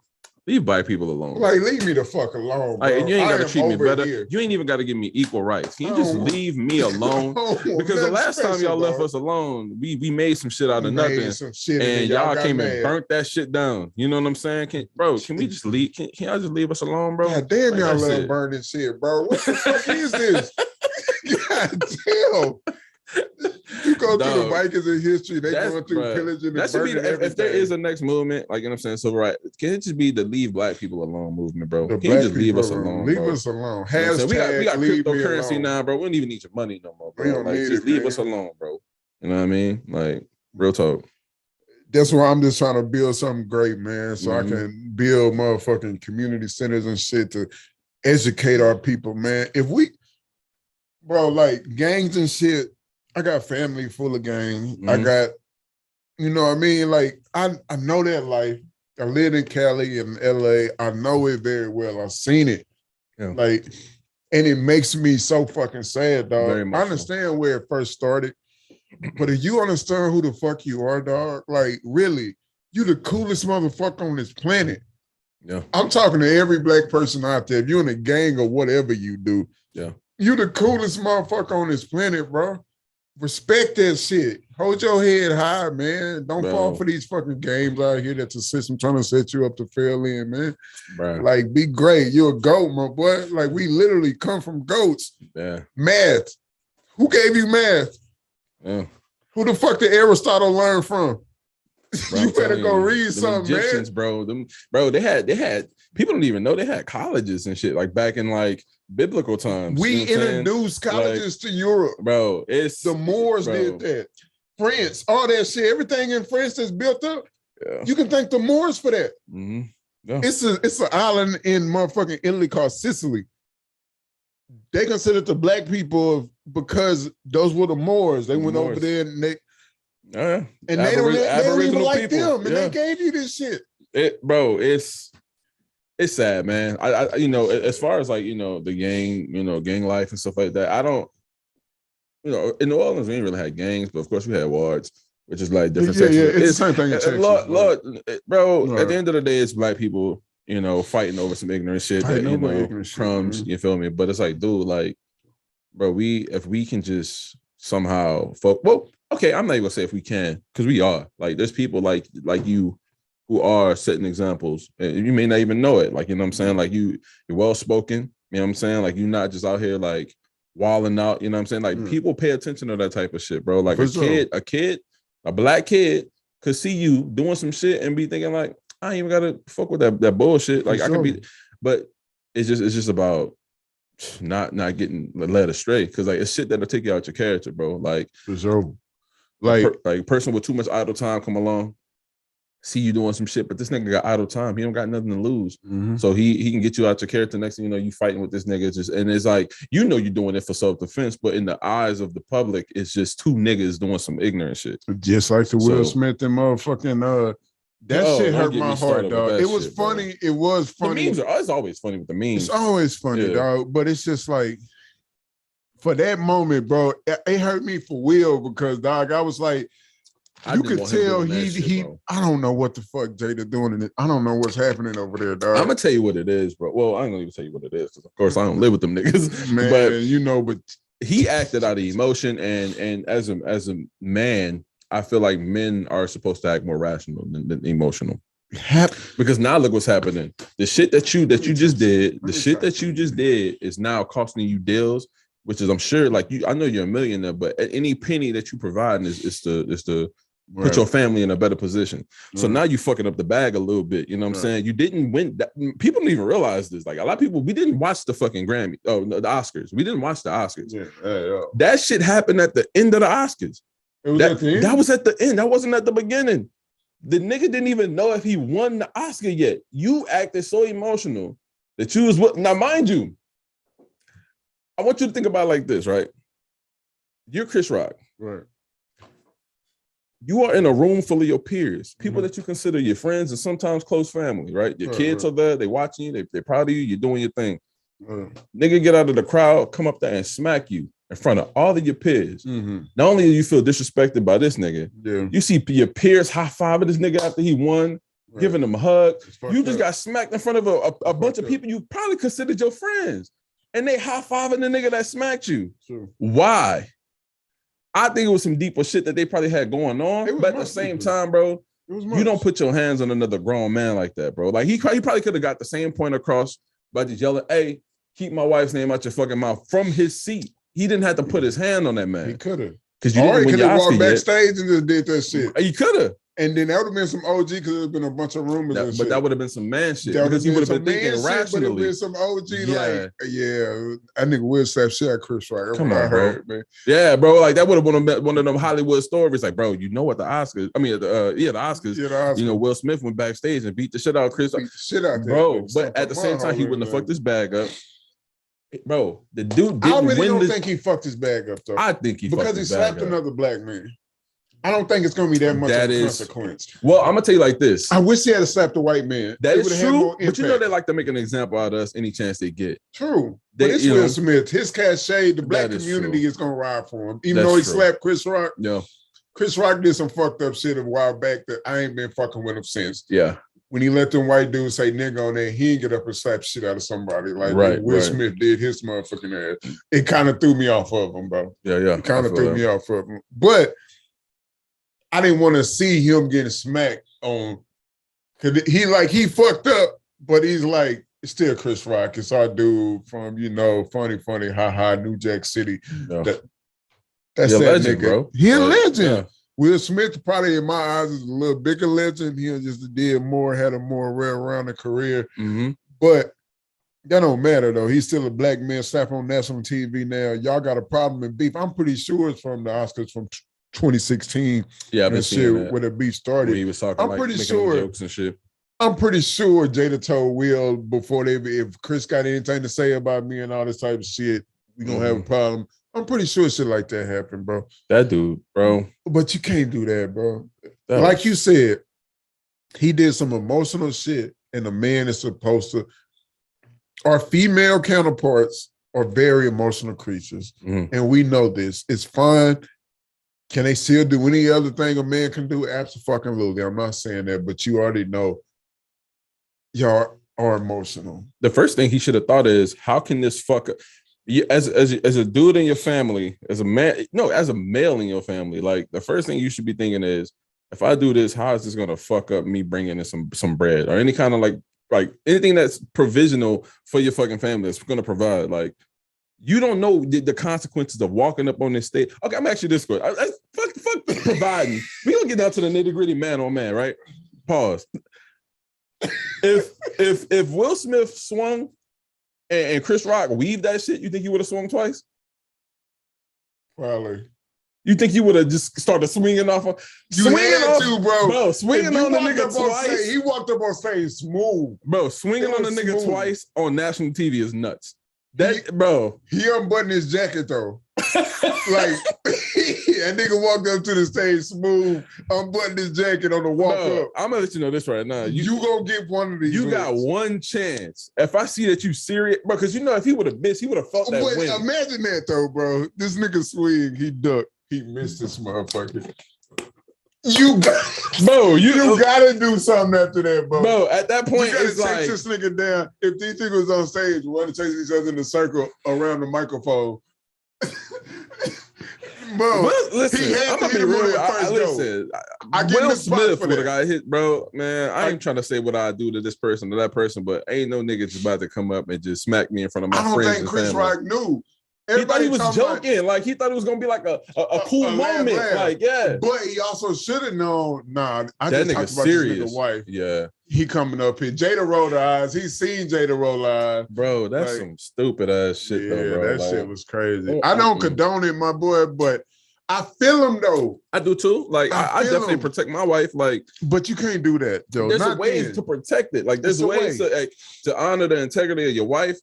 leave black people alone. Like, leave me the fuck alone, bro. Like, you ain't got to treat me better. Here. You ain't even got to give me equal rights. Can you just leave me alone? Because the last time y'all left us alone, we made some shit out of nothing. And y'all came and burnt that shit down. You know what I'm saying? Can we just leave? Can y'all just leave us alone, bro? God damn, like, y'all love burning shit, bro. What the fuck is this? God damn. You go through the Vikings in history, they going through pillaging and burning everything. If there is a next movement, like, you know what I'm saying? So, right, can it just be the leave black people alone movement, bro? Can you just leave us alone, Leave bro? us alone. We got cryptocurrency now, bro. We don't even need your money no more, bro. Like, just leave us alone, bro. You know what I mean? Like, real talk. That's why I'm just trying to build something great, man, so I can build motherfucking community centers and shit to educate our people, man. If we, bro, like gangs and shit, I got family full of gangs. I got, you know what I mean? Like, I know that life. I lived in Cali and LA. I know it very well. I've seen it. Yeah. Like, and it makes me so fucking sad, dog. I understand where it first started, but if you understand who the fuck you are, dog, like, really, you the coolest motherfucker on this planet. Yeah. I'm talking to every black person out there. If you're in a gang or whatever you do, you the coolest motherfucker on this planet, bro. Respect that shit. Hold your head high, man. Don't fall for these fucking games out here that the system trying to set you up to fail in, man. Bro. Like, be great. You're a goat, my boy. Like, we literally come from goats. Yeah. Math. Who gave you math? Yeah. Who the fuck did Aristotle learn from? Bro, you better go read something, Egyptians, man. They had people don't even know they had colleges and shit, like back in like biblical times. We introduced colleges to Europe. Bro, it's the Moors did that. France, all that shit, everything in France that's built up. Yeah. You can thank the Moors for that. Mm-hmm. Yeah. It's an island in motherfucking Italy called Sicily. They considered the black people because those were the Moors. They went over there and they and they don't even like them, and they gave you this shit. It's sad, man. I you know, as far as like, you know, the gang life and stuff like that, I don't, you know, in New Orleans we ain't really had gangs, but of course we had wards, which is like different sections. Yeah, it's the same thing in Texas. Bro, at the end of the day, it's black people, you know, fighting over some ignorant shit that, you know, crumbs, you feel me? But it's like, dude, like, bro, if we can just somehow okay, I'm not even gonna say if we can, because we are. Like, there's people like you who are setting examples, and you may not even know it. Like, you know what I'm saying? Like, you're well spoken, you know what I'm saying? Like, you're not just out here like walling out, you know what I'm saying? Like, people pay attention to that type of shit, bro. Like, a black kid could see you doing some shit and be thinking like, I ain't even gotta fuck with that bullshit. Like, I could be, but it's just about not getting led astray, because like it's shit that'll take you out your character, bro. Like, for sure. Like a person with too much idle time come along, see you doing some shit, but this nigga got idle time. He don't got nothing to lose. Mm-hmm. So he can get you out your character. Next thing you know, you fighting with this nigga. And it's like, you know, you're doing it for self-defense, but in the eyes of the public, it's just two niggas doing some ignorant shit. Just like the Will Smith and motherfucking shit hurt my heart, dog. It was funny. Bro. It was funny. It's always funny with the memes. It's always funny, dog. But it's just like, for that moment, bro, it hurt me for Will, because, dog, I was like, You could tell he I don't know what the fuck Jada doing in it. I don't know what's happening over there, dog. I'm gonna tell you what it is, bro. Well, I ain't gonna even tell you what it is because, of course, I don't live with them niggas. Man, but he acted out of emotion, and as a man, I feel like men are supposed to act more rational than emotional. Because now look what's happening. The shit that you just did, is now costing you deals, which is I'm sure like I know you're a millionaire, but any penny that you provide is to put your family in a better position. So now you fucking up the bag a little bit. You know what I'm saying? You didn't win. That, people don't even realize this. Like a lot of people, we didn't watch the fucking Grammy. Oh, no, the Oscars. We didn't watch the Oscars. That shit happened at the end of the Oscars. It was at the end? That was at the end. That wasn't at the beginning. The nigga didn't even know if he won the Oscar yet. You acted so emotional that you was now, mind you, I want you to think about it like this, right? You're Chris Rock. Right. You are in a room full of your peers, people that you consider your friends and sometimes close family, right? Your kids are there, they watching you, they're proud of you, you're doing your thing. Nigga get out of the crowd, come up there and smack you in front of all of your peers. Not only do you feel disrespected by this nigga, you see your peers high-fiving this nigga after he won, giving him a hug. You just got smacked in front of a bunch of people you probably considered your friends. And they high-fiving the nigga that smacked you. Why? I think it was some deeper shit that they probably had going on. But at the same time, bro, you don't put your hands on another grown man like that, bro. Like he probably could have got the same point across by just yelling, hey, keep my wife's name out your fucking mouth from his seat. He didn't have to put his hand on that man. He could have. Because you didn't win your Oscar walked backstage and just did that shit. He could have. And then that would have been some OG because there's been a bunch of rumors. But that would have been some man shit. Because he would have been thinking rationally. But it would have been some OG I nigga will slap shit at Chris Rock. Come on, bro. Man. Yeah, bro. Like that would have been one of them Hollywood stories. Like, bro, you know what the Oscars? I mean, the Oscars. Yeah, the Oscars. You know, Will Smith went backstage and beat the shit out of Chris. Beat the shit out there, bro. But at the same time, he wouldn't have fucked his bag up. Bro, the dude didn't win. I don't think he fucked his bag up though. I think he because he slapped another black man. I don't think it's gonna be that much of a consequence. Well, I'm gonna tell you like this. I wish he had slapped a white man. That is true, but you know they like to make an example out of us any chance they get. True. But it's Will Smith. His cachet, the black community is gonna ride for him. Even though he slapped Chris Rock. Yeah. Chris Rock did some fucked up shit a while back that I ain't been fucking with him since. Yeah. When he let them white dudes say nigga on there, he didn't get up and slap shit out of somebody like Will Smith did his motherfucking ass. It kind of threw me off of him, bro. Yeah. It kind of threw me off of him. But I didn't want to see him getting smacked on because he fucked up, but he's like, it's still Chris Rock. It's our dude from, funny, haha, New Jack City. Yeah. That's that legend, nigga. Bro. He a legend. Yeah. Will Smith probably in my eyes is a little bigger legend. He just did more, had a more well-rounded career. But that don't matter though. He's still a black man slapped on national TV now. Y'all got a problem in beef. I'm pretty sure it's from the Oscars from 2016. Yeah, I've been seeing that. Where the beef started. Where he was talking making jokes and shit. I'm pretty sure Jada told Will before if Chris got anything to say about me and all this type of shit, we gonna have a problem. I'm pretty sure shit like that happened, bro. That dude, bro. But you can't do that, bro. Like you said, he did some emotional shit, and a man is supposed to. Our female counterparts are very emotional creatures, and we know this. It's fine. Can they still do any other thing a man can do? Absolutely. I'm not saying that, but you already know y'all are emotional. The first thing he should have thought is, how can this fucker? As a dude in your family, as a man, no, as a male in your family, like the first thing you should be thinking is, if I do this, how is this gonna fuck up me bringing in some bread or any kind of like anything that's provisional for your fucking family that's gonna provide. Like, you don't know the consequences of walking up on this stage. Okay, I'm actually this good. Fuck providing. We gonna get down to the nitty gritty, man on man, right? Pause. If Will Smith swung. And Chris Rock weaved that shit, you think he would have swung twice? Probably. You think he would have just started swinging off? Bro. Swinging on the nigga twice. He walked up on stage smooth. Bro, swinging on the nigga twice on national TV is nuts. Bro. He unbuttoned his jacket, though. Like, that nigga walked up to the stage smooth, unbuttoned his jacket on the walk up. I'm gonna let you know this right now. You gonna get one of these. You got one chance. If I see that you serious, bro, because if he would have missed, he would have felt that win. Imagine that though, bro. This nigga swing, he ducked. He missed this motherfucker. You gotta do something after that, bro. Bro, at that point, you gotta it's chase like this nigga down. If these niggas on stage want to chase each other in a circle around the microphone, bro. Well, listen, I'm gonna be real. I Will Smith would have got hit, bro. Man, I ain't trying to say what I do to this person or that person, but ain't no nigga just about to come up and just smack me in front of my friends. I don't think Chris Rock knew. Everybody he thought he was joking. Like he thought it was gonna be like a cool moment. Like, yeah. But he also should have known, I that just talked about serious. This nigga wife. Yeah. He coming up here. Jada rolled her eyes. He's seen Jada roll her eyes. Bro, that's some stupid ass shit though, bro. That shit was crazy. I don't condone it, my boy, but I feel him though. I do too. Like I definitely protect my wife. Like, but you can't do that though. There's ways to protect it. Like there's ways to honor the integrity of your wife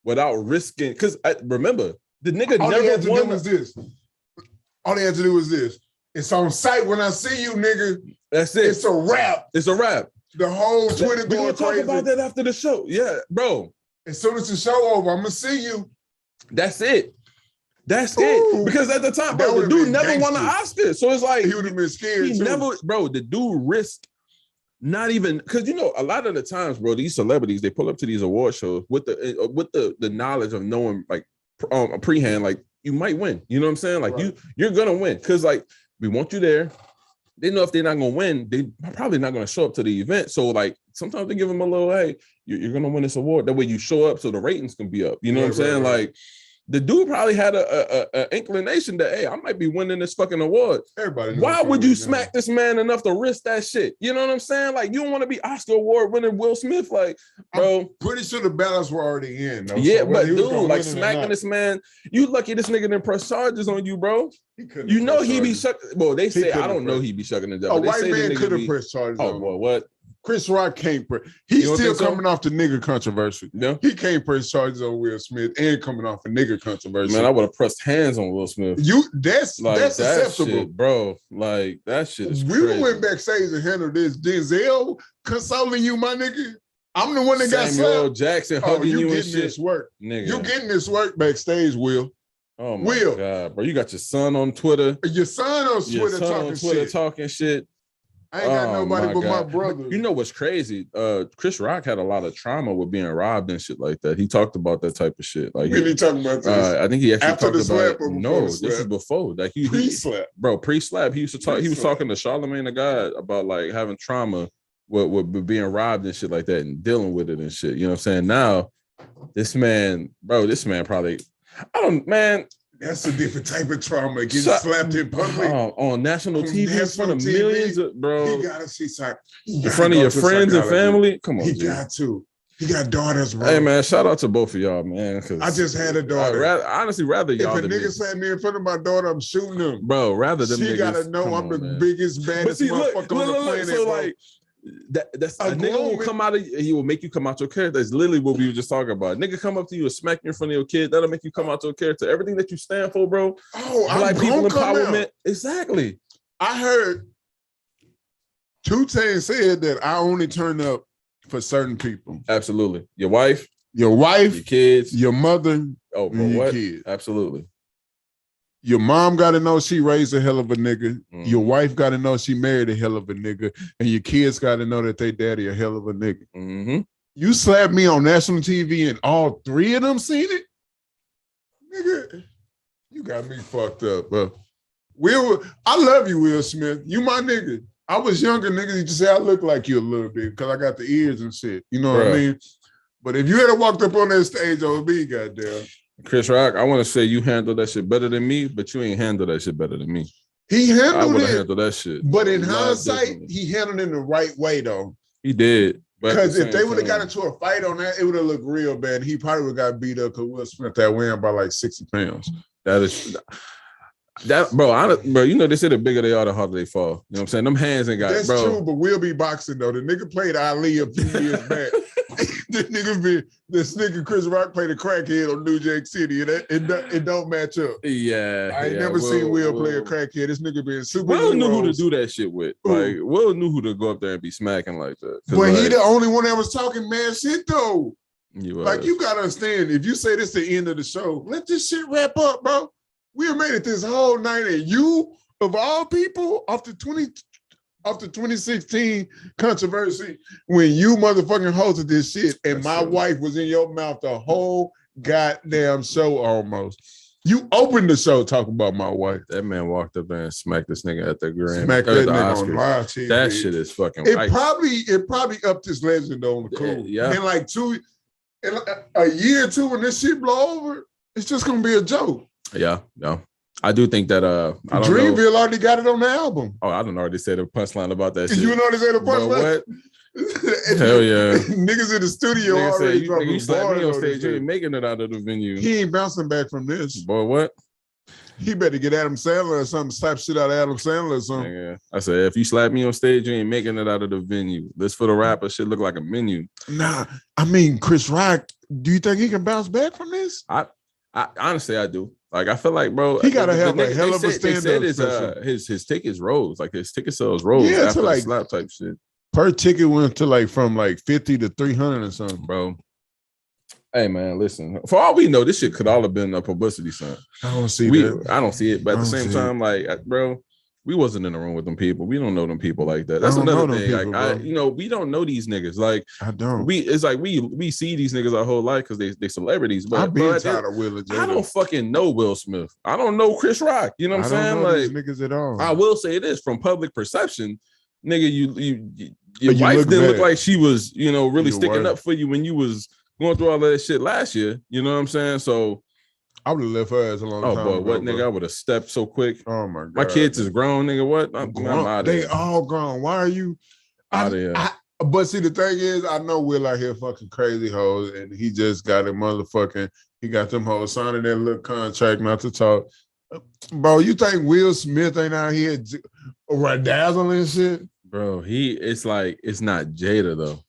without risking. Because remember, the nigga all never he had to won. do was this. All he had to do was this. It's on site when I see you, nigga. That's it. It's a wrap. It's a wrap. The whole Twitter going crazy. We'll talk about that after the show. Yeah, bro. As soon as the show over, I'm gonna see you. That's it. That's it. Because at the time, bro, the dude never won an Oscar. So it's like he would have been scared. He never, bro. The dude risked not even because a lot of the times, bro, these celebrities they pull up to these award shows with the knowledge of knowing like prehand, like you might win. You know what I'm saying? Like you're gonna win because like we want you there. They know if they're not gonna win, they probably not gonna show up to the event. So like sometimes they give them a little, hey, you're gonna win this award. That way you show up so the ratings can be up. You know what I'm saying? Like the dude probably had a inclination that, hey, I might be winning this fucking award. Everybody. Why would you smack this man enough to risk that shit? You know what I'm saying? Like you don't want to be Oscar award winning Will Smith, like, bro. I'm pretty sure the ballots were already in. Though, yeah, so but dude, like smacking this man, you lucky this nigga didn't press charges on you, bro. You know he be shucking. Well, they say I don't know he be shucking the devil. A white man could have pressed charges. Oh, well, what? Chris Rock can't press. He's still coming off the nigga controversy. Yeah, he can't press charges on Will Smith and coming off a nigga controversy. Man, I would have pressed hands on Will Smith. That's acceptable, shit, bro. Like that shit is we crazy. Went backstage and handled this. Denzel consoling you, my nigga. I'm the one that got Samuel slapped. Jackson hugging you and shit. This work, nigga. You getting this work backstage, Will? Oh my God, bro! You got your son on Twitter. Your son on Twitter talking shit. I ain't got nobody but my brother. You know what's crazy? Chris Rock had a lot of trauma with being robbed and shit like that. He talked about that type of shit. Like, really talking about this? I think he actually after talked the slap about it. No, this is before. Like pre-slap, bro. Pre-slap. He used to talk. He was talking to Charlamagne the God about like having trauma with being robbed and shit like that and dealing with it and shit. You know what I'm saying? Now, this man probably. Man. That's a different type of trauma. Getting slapped in public on national TV in front of millions, bro. He gotta see in front of your friends and family. Come on, he got to. He got daughters, bro. Hey man, shout out to both of y'all, man. I just had a daughter. Rather y'all. If a nigga sat me in front of my daughter, I'm shooting him, bro. Rather than she gotta know I'm the biggest, baddest motherfucker on the planet. So like. That's a nigga will come out of he will make you come out your character. That's literally what we were just talking about. Nigga come up to you and smack you in front of your kid. That'll make you come out your character. Everything that you stand for, bro. Black people empowerment. Exactly. I heard 2 Chainz said that I only turn up for certain people. Absolutely. Your wife, your kids, your mother. Oh, bro, what? Kids. Absolutely. Your mom got to know she raised a hell of a nigga. Mm-hmm. Your wife got to know she married a hell of a nigga. And your kids got to know that they daddy a hell of a nigga. Mm-hmm. You slapped me on national TV and all 3 of them seen it? Nigga, you got me fucked up, bro. I love you, Will Smith. You my nigga. I was younger, nigga. You just say I look like you a little bit because I got the ears and shit. You know what I mean? But if you had walked up on that stage over me, goddamn. Chris Rock, I want to say you handled that shit better than me, but you ain't handled that shit better than me. He handled it. I would have handled that shit. But in hindsight, he handled it in the right way, though. He did. Because if they would have got into a fight on that, it would have looked real bad. He probably would have got beat up because Will Smith that win by like 60 pounds. Bro, you know they say the bigger they are, the harder they fall. You know what I'm saying? Them hands ain't got. That's true, but Will be boxing though. The nigga played Ali a few years back. This nigga Chris Rock played a crackhead on New Jack City, and it don't match up. Yeah, I ain't never seen Will play a crackhead. This nigga being super. Will knew who to do that shit with. Like Will knew who to go up there and be smacking like that. But he the only one that was talking mad shit though. Like you gotta understand, if you say this the end of the show, let this shit wrap up, bro. We have made it this whole night, and you of all people, off the off the 2016 controversy when you motherfucking hosted this shit and my wife was in your mouth the whole goddamn show almost. You opened the show talking about my wife. That man walked up there and smacked this nigga at the Grammy. Smacked that nigga on live TV. That shit is fucking It right. probably upped his legend on the cool. Yeah. In like a year or two when this shit blow over, it's just gonna be a joke. Yeah. I do think that I don't Dreamville know. already got it on the album. Oh, I don't already said a punchline about that shit. You know they said a But punchline? what? Hell yeah. Niggas in the studio Nigga already said, dropping you slapped me on bars stage, this you ain't making it out of the venue. He ain't bouncing back from this. Boy, what? He better get Adam Sandler or something, slap shit out of Adam Sandler or something. Yeah. I said, if you slap me on stage, you ain't making it out of the venue. This for the rapper shit look like a menu. Nah, I mean, Chris Rock, do you think he can bounce back from this? I honestly, I do. Like, I feel like, bro, He gotta have a hell of a They said stand-up his tickets rose, like his ticket sales rose Yeah, to after the like- slap type shit, Per ticket went to from 50 to 300 or something. bro. Hey man, listen. For all we know, this shit could all have been a publicity stunt. I don't see that. I don't see it, but at I the don't same see time, like, bro, we wasn't in the room with them people. We don't know them people like that. I That's don't know another them thing. people, Like, bro. we don't know these niggas. Like, I don't. it's like we see these niggas our whole life because they celebrities. But I've been bro, tired of Will and I don't Jada. fucking know Will Smith. I don't know Chris Rock. You know what I'm I saying? don't know these Like, niggas at all. I will say this from public perception, nigga, your You wife look didn't look bad. like she was, really Your sticking wife. up for you when you was going through all of that shit last year. You know what I'm saying? So, I would have left her ass a long oh time boy, ago, what bro. nigga? I would have stepped so quick. Oh my god. My kids is grown, nigga. What? I'm out They there. all grown. Why are you Outta here. But see, the thing is, I know Will out here fucking crazy hoes, and he just got he got them hoes signing that little contract not to talk. Bro, you think Will Smith ain't out here dazzling shit? Bro, it's like it's not Jada though.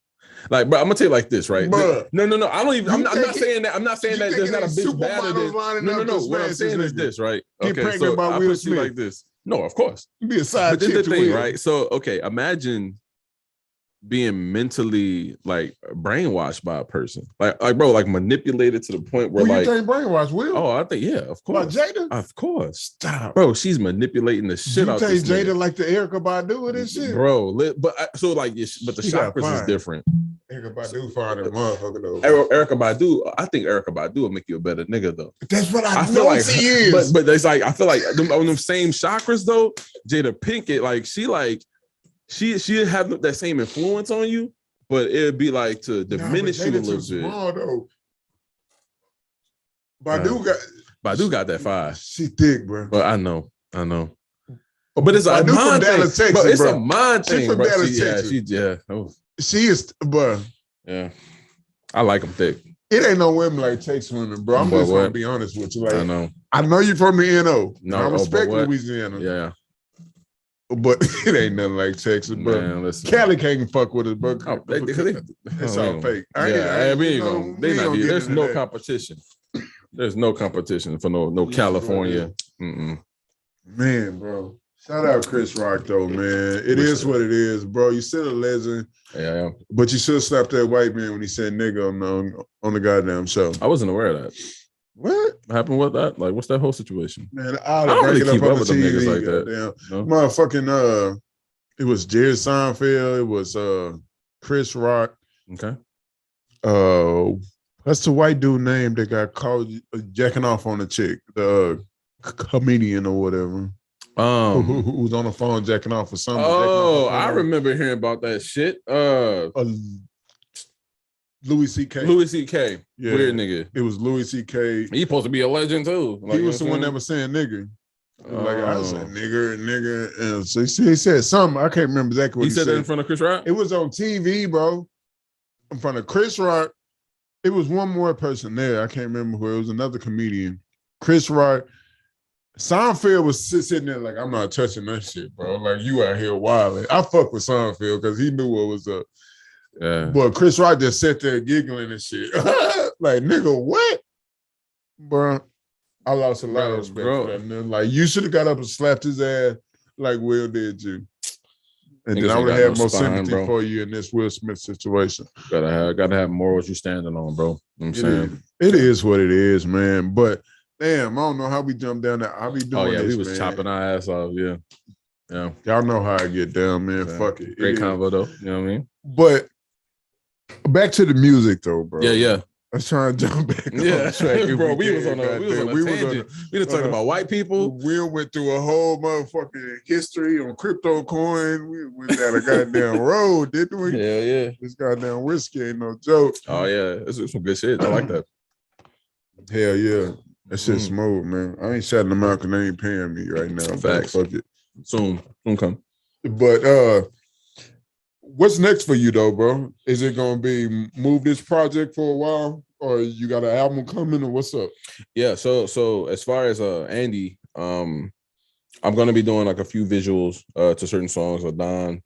Like, bro, I'm gonna tell you like this, right? Bruh. No. I don't even. I'm You not think saying that. I'm not saying you that think there's it not a ain't bitch better supermodels than. lining No. up to What smash I'm this saying is nigga? this, right? Get pregnant by I Will put you Smith. like this. No, of course. Be a side But this chick is the to thing, Will. right? So, okay, imagine being mentally like brainwashed by a person, like bro, like manipulated to the point where Who like, you think brainwashed Will? oh, I think of By course, Jada? of course, Stop. bro, she's manipulating the shit You out think this Jada nigga. like the Erica Badu of this shit? Bro. But so like, but the She got chakras is fine. different. Erica Badu fine as a motherfucker though. Erica Badu, I think Erica Badu will make you a better nigga though. That's what I feel know like, she is. but it's like I feel like on them same chakras though. Jada Pinkett, like she have that same influence on you, but it'd be like to diminish you a little bit. Small, though. Badu got that fire, She thick, bro. but I know. But it's a Badu from mind thing. Dallas, Texas, Bro, it's bro. a mind She thing. from Bro. Dallas, Texas. She is, bro. Yeah. I like them thick. It ain't no women like Texas women, bro. I'm But just gonna what? be honest with you. Like, I know. you from the NO. No, I respect but what? Louisiana. Yeah. But it ain't nothing like Texas, bro. Man, listen. Cali can't fuck with us, bro. Oh, It's all fake. There's no competition. There's no competition for no California. Man, bro. Shout out Chris Rock though, man. It is what it is, bro. You still a legend. Yeah. But you should have slapped that white man when he said nigga on the goddamn show. I wasn't aware of that. What happened with that? Like, what's that whole situation? Man, I don't really keep up with them TV, niggas like that. No? Motherfucking it was Jerry Seinfeld, it was Chris Rock. Okay. What's the white dude name that got caught jacking off on a chick? The comedian or whatever. Who was on the phone jacking off for something. Oh, I remember hearing about that shit. Louis C.K. Louis C.K. Yeah. Weird nigga. It was Louis C.K. He supposed to be a legend too. Like, He was the one that was saying nigger. Like I said nigger. And so he said something. I can't remember exactly what he said. That in front of Chris Rock? It was on TV, bro. In front of Chris Rock. It was one more person there. I can't remember who. It was another comedian. Chris Rock. Seinfeld was sitting there like, I'm not touching that shit, bro. Like, you out here wilding. I fuck with Seinfeld because he knew what was up. Yeah. But Chris Rock just sat there giggling and shit. Like, nigga, what? Bro, I lost a lot of respect for that. Man. Like, you should have got up and slapped his ass like Will did you. And then I would have had more sympathy for you in this Will Smith situation. Gotta have morals you standing on, bro. You know what I'm saying? It is what it is, man. But damn, I don't know how we jumped down there. I'll be doing this, we was chopping our ass off, yeah. Yeah. Y'all know how I get down, man. Yeah. Fuck it. Great It is. convo though. You know what I mean? But back to the music though, bro. Yeah. I was trying to jump back on Yeah, the track. bro. We was on a tangent. We were talking about white people. We went through a whole motherfucking history on crypto coin. We went down a goddamn road, didn't we? Yeah. This goddamn whiskey ain't no joke. Oh yeah, this is some good shit. I like that. Hell yeah. That shit smooth, man. I ain't shouting them out because they ain't paying me right now. Facts. Fuck it. Soon come. But what's next for you though, bro? Is it gonna be move this project for a while, or you got an album coming, or what's up? Yeah. So as far as Andy, I'm gonna be doing like a few visuals to certain songs with Don.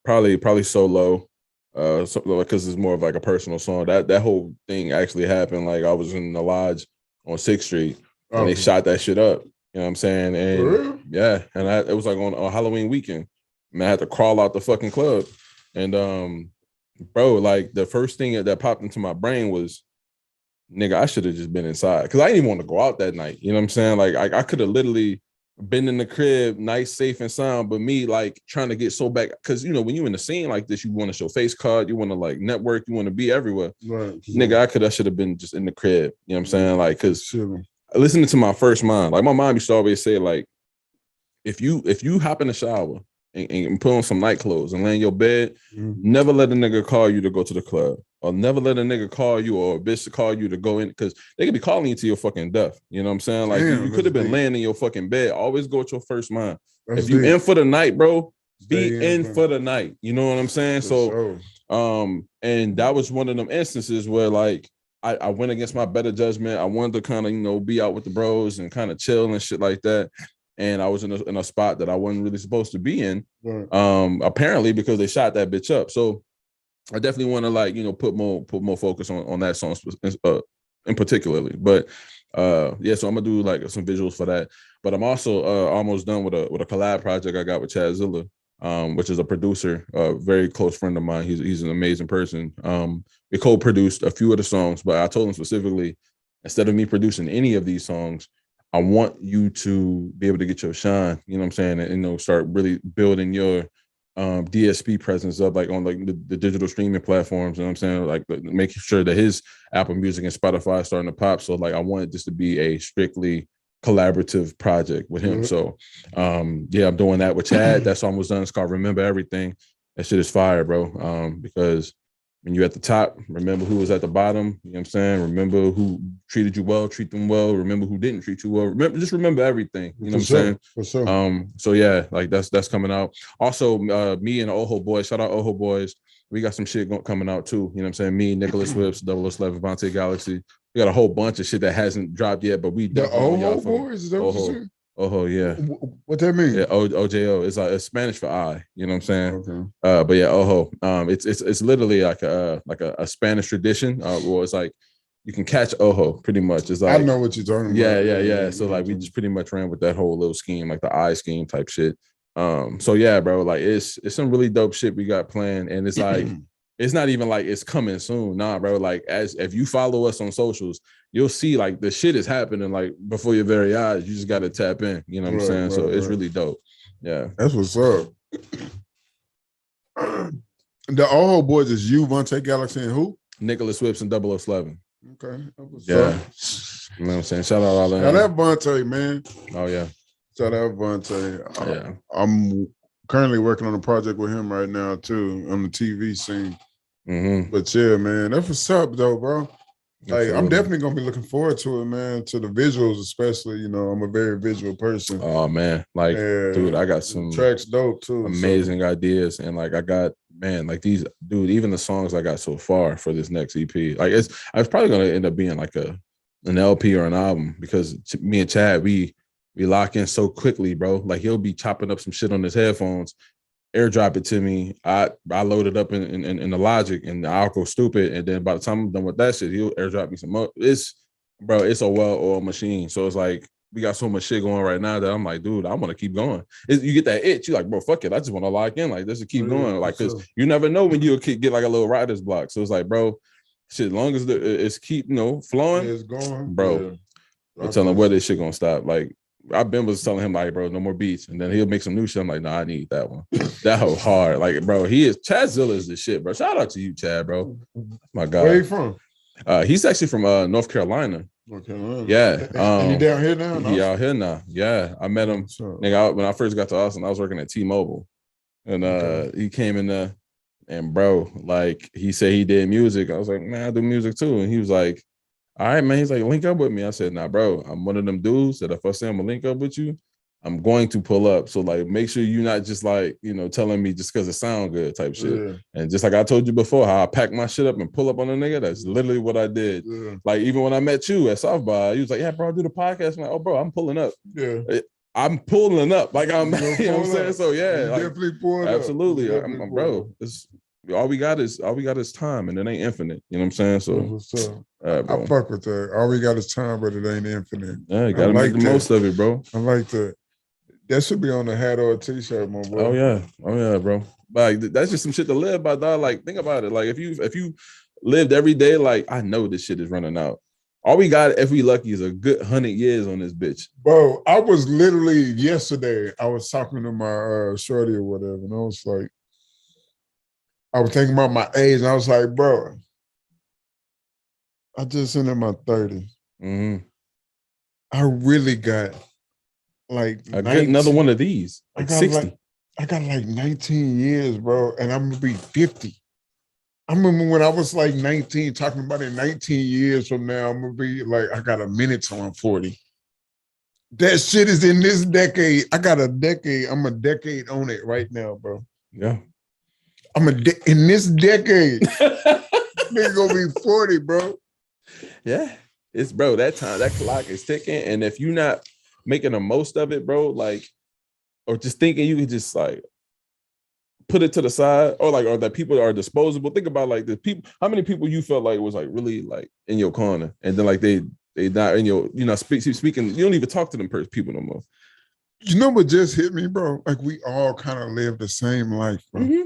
Probably solo. Because it's more of like a personal song. That whole thing actually happened. Like I was in the lodge on 6th Street and they shot that shit up. You know what I'm saying? And yeah, and it was like on Halloween weekend. And I had to crawl out the fucking club. And bro, like the first thing that popped into my brain was, nigga, I should have just been inside. Cause I didn't even want to go out that night. You know what I'm saying? Like I could have literally been in the crib, nice, safe, and sound, but me like trying to get so back, because you know when you in the scene like this, you want to show face card, you want to like network, you want to be everywhere. Right. Nigga, I should have been just in the crib. You know what I'm saying? Like, because listening to my first mind, like my mom used to always say, like, if you hop in the shower and put on some night clothes and lay in your bed, never let a nigga call you to go to the club, or never let a nigga call you or a bitch to call you to go in, because they could be calling you to your fucking death. You know what I'm saying? Like, you could have been laying in your fucking bed. Always go with your first mind. If you in for the night, bro, be in for the night. You know what I'm saying? So, and that was one of them instances where like I went against my better judgment. I wanted to kind of, you know, be out with the bros and kind of chill and shit like that. And I was in a spot that I wasn't really supposed to be in, apparently because they shot that bitch up. So I definitely want to, like, you know, put more focus on that song in particularly. But yeah, so I'm gonna do like some visuals for that. But I'm also almost done with a collab project I got with Chad Zilla, which is a producer, a very close friend of mine. He's an amazing person. We co-produced a few of the songs, but I told him specifically, instead of me producing any of these songs, I want you to be able to get your shine, you know what I'm saying, and you know, start really building your DSP presence up, like on like the digital streaming platforms, you know what I'm saying, like making sure that his Apple Music and Spotify are starting to pop. So like I wanted this to be a strictly collaborative project with him. So yeah, I'm doing that with Chad. That song was done. It's called Remember Everything. That shit is fire, bro. Because when you're at the top, remember who was at the bottom. You know what I'm saying? Remember who treated you well, treat them well. Remember who didn't treat you well. Remember everything. You know what I'm saying? For sure. So yeah, like that's coming out. Also, me and Oho Boys, shout out Oho Boys. We got some shit coming out too. You know what I'm saying? Me, Nicholas Whips, 007, Vontae Galaxy. We got a whole bunch of shit that hasn't dropped yet, but we the Oho Boys. Is that what you said? Oh yeah. What that mean? Yeah, OJO. It's Spanish for I. You know what I'm saying? Okay. But yeah, Ojo. It's literally like a Spanish tradition. Well, it's like you can catch Ojo pretty much. It's like I know what you're talking about. Yeah. So like we just pretty much ran with that whole little scheme, like the I scheme type shit. So yeah, bro. Like it's some really dope shit we got planned, and it's like it's not even like it's coming soon. Nah, bro. Like if you follow us on socials, you'll see like the shit is happening like before your very eyes. You just got to tap in. You know what I'm saying? So it's really dope. Yeah, that's what's up. The Oho Boys is you, Vontae Galaxy, and who? Nicholas Whips and 007. Okay. Yeah. You know what I'm saying? Shout out all of them. Shout out Vontae, man. Oh yeah. Shout out Vontae. I'm currently working on a project with him right now too on the TV scene. But yeah, man, that's what's up though, bro. Like, I'm definitely gonna be looking forward to it, man. To the visuals, especially. You know, I'm a very visual person. Oh man, like, dude, I got some tracks dope too. Amazing ideas, and like I got, man, like these, dude. Even the songs I got so far for this next EP, like I was probably gonna end up being like an LP or an album, because me and Chad, we lock in so quickly, bro. Like he'll be chopping up some shit on his headphones, airdrop it to me. I load it up in the Logic, and I'll go stupid. And then by the time I'm done with that shit, he'll airdrop me some more. It's a well-oiled machine. So it's like we got so much shit going right now that I'm like, dude, I want to keep going. You get that itch. You're like, bro, fuck it. I just want to lock in. Like, let's just keep going. Like, because you never know when you'll get like a little writer's block. So it's like, bro, shit, as long as it's keep, flowing, it's going, bro. I'm telling where this shit gonna stop. Like, I've been was telling him like, bro, no more beats, and then he'll make some new shit. I'm like, nah, I need that one. That was hard. Like, bro, Chad Zilla is the shit, bro. Shout out to you, Chad, bro. My God. Where you from? He's actually from North Carolina. North Carolina. Yeah. And he down here now? He out here now. Yeah. I met him. Nigga, when I first got to Austin, I was working at T-Mobile. And he came in there and bro, like he said he did music. I was like, man, I do music too. And he was like, all right, man. He's like, link up with me. I said, nah, bro, I'm one of them dudes that if I say I'm gonna link up with you, I'm going to pull up. So like, make sure you're not just like, telling me just because it sound good type shit. Yeah. And just like I told you before, how I pack my shit up and pull up on a nigga, that's literally what I did. Yeah. Like even when I met you at South by, you was like, yeah, bro, I do the podcast. I'm like, oh, bro, I'm pulling up. Yeah. I'm pulling up. Like I'm, you know what I'm saying? So yeah, like, definitely pulling absolutely. I'm bro, it's all we got is time, and it ain't infinite. You know what I'm saying? So I fuck with that. All we got is time, but it ain't infinite. Yeah, you gotta make the most of it, bro. I like that. That should be on a hat or a t-shirt, my boy. Oh yeah, bro. Like that's just some shit to live by, dog. Like think about it. Like if you lived every day, like I know this shit is running out. All we got, if we lucky, is a good 100 years on this bitch. Bro, I was literally yesterday, I was talking to my shorty or whatever, and I was like, I was thinking about my age, and I was like, bro, I just in my 30s. Mm-hmm. I really got like I get another one of these, like 60. I got like 19 years, bro, and I'm gonna be 50. I remember when I was like 19, talking about in 19 years from now, I'm gonna be like, I got a minute till I'm 40. That shit is in this decade. I got a decade. I'm a decade on it right now, bro. Yeah. In this decade, nigga gonna be 40, bro. Yeah. It's bro, that time, that clock is ticking. And if you're not making the most of it, bro, like, or just thinking you can just like put it to the side, or that people are disposable. Think about like the people, how many people you felt like was like really like in your corner, and then like they not in your, speaking, you don't even talk to them people no more. You know what just hit me, bro? Like we all kind of live the same life, bro. Mm-hmm.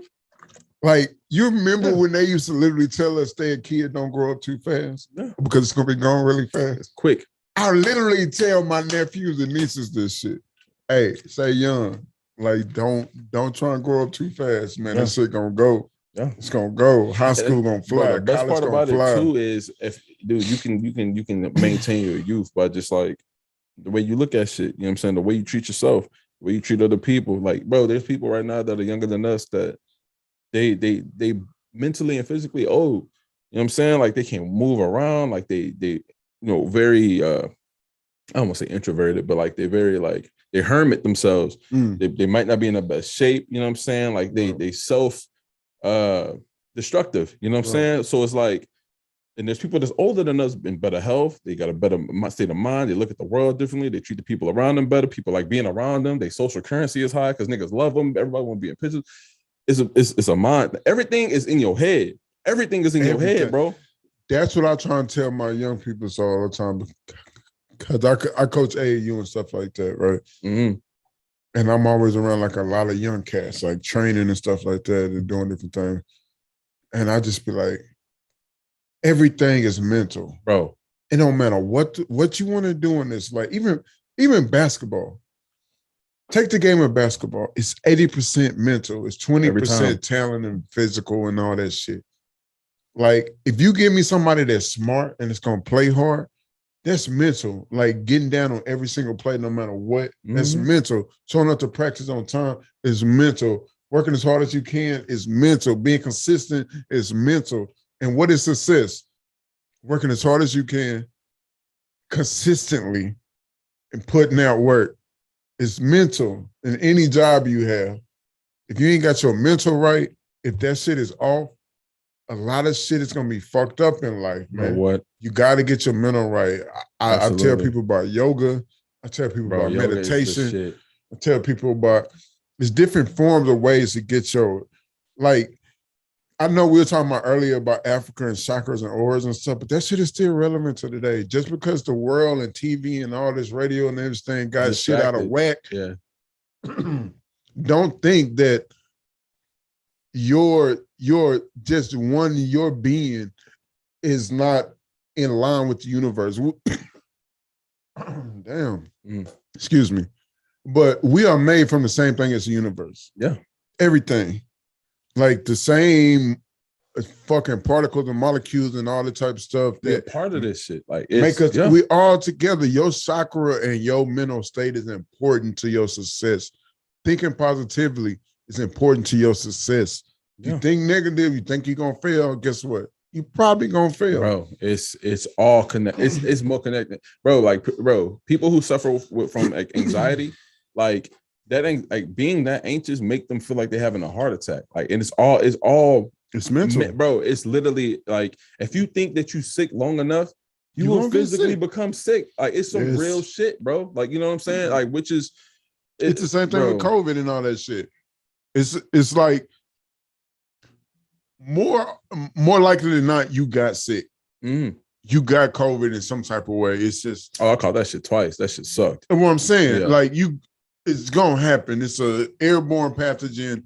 Like you remember when they used to literally tell us, stay a kid, don't grow up too fast, because it's gonna be gone really fast. It's quick. I literally tell my nephews and nieces this shit. Hey, stay young. Like, don't try and grow up too fast, man. That shit gonna go. Yeah, it's gonna go. High school gonna fly. The best part about it too is if you can maintain your youth by just like the way you look at shit. You know what I'm saying? The way you treat yourself, the way you treat other people. Like, bro, there's people right now that are younger than us that they mentally and physically old. You know what I'm saying? Like they can move around. Like they very I don't want to say introverted, but like they're very like they hermit themselves. They might not be in the best shape, you know what I'm saying? Like they self destructive, you know what I'm saying? So it's like, and there's people that's older than us in better health. They got a better state of mind. They look at the world differently. They treat the people around them better. People like being around them. Their social currency is high because niggas love them. Everybody want to be in pictures. It's a mind. Everything is in your head. Everything is in your head, bro. That's what I try and tell my young people all the time. Because I coach AAU and stuff like that, right? Mm-hmm. And I'm always around like a lot of young cats, like training and stuff like that and doing different things. And I just be like, everything is mental. Bro. It don't matter what you want to do in this. Like even basketball. Take the game of basketball. It's 80% mental. It's 20% talent and physical and all that shit. Like, if you give me somebody that's smart and it's going to play hard, that's mental. Like getting down on every single play, no matter what, that's mental. Showing up to practice on time is mental. Working as hard as you can is mental. Being consistent is mental. And what is success? Working as hard as you can, consistently, and putting out work is mental in any job you have. If you ain't got your mental right, if that shit is off, a lot of shit is gonna be fucked up in life, man. What? You gotta get your mental right. I tell people about yoga. I tell people about meditation. I tell people about there's different forms of ways to get your, like, I know we were talking about earlier about Africa and chakras and auras and stuff, but that shit is still relevant to today. Just because the world and TV and all this radio and everything got shit out of whack, don't think that your being is not in line with the universe. Damn. Mm. Excuse me. But we are made from the same thing as the universe. Yeah. Everything. Like the same fucking particles and molecules and all the type of stuff They're that part of this shit. Like make us, yeah. we all together. Your chakra and your mental state is important to your success. Thinking positively is important to your success. Yeah. You think negative, you think you're gonna fail, guess what? You probably gonna fail. Bro, it's all connected. It's more connected. Bro, like people who suffer from like anxiety, like that ain't like being that anxious make them feel like they're having a heart attack. Like, and it's all mental. Bro, it's literally like if you think that you sick long enough, you will physically become sick. Like it's some real shit, bro. Like, you know what I'm saying? Like, which is it's the same thing with COVID and all that shit. It's like more likely than not, you got sick. Mm. You got COVID in some type of way. It's just I caught that shit twice. That shit sucked. And what I'm saying, Yeah. like it's gonna happen. It's a airborne pathogen.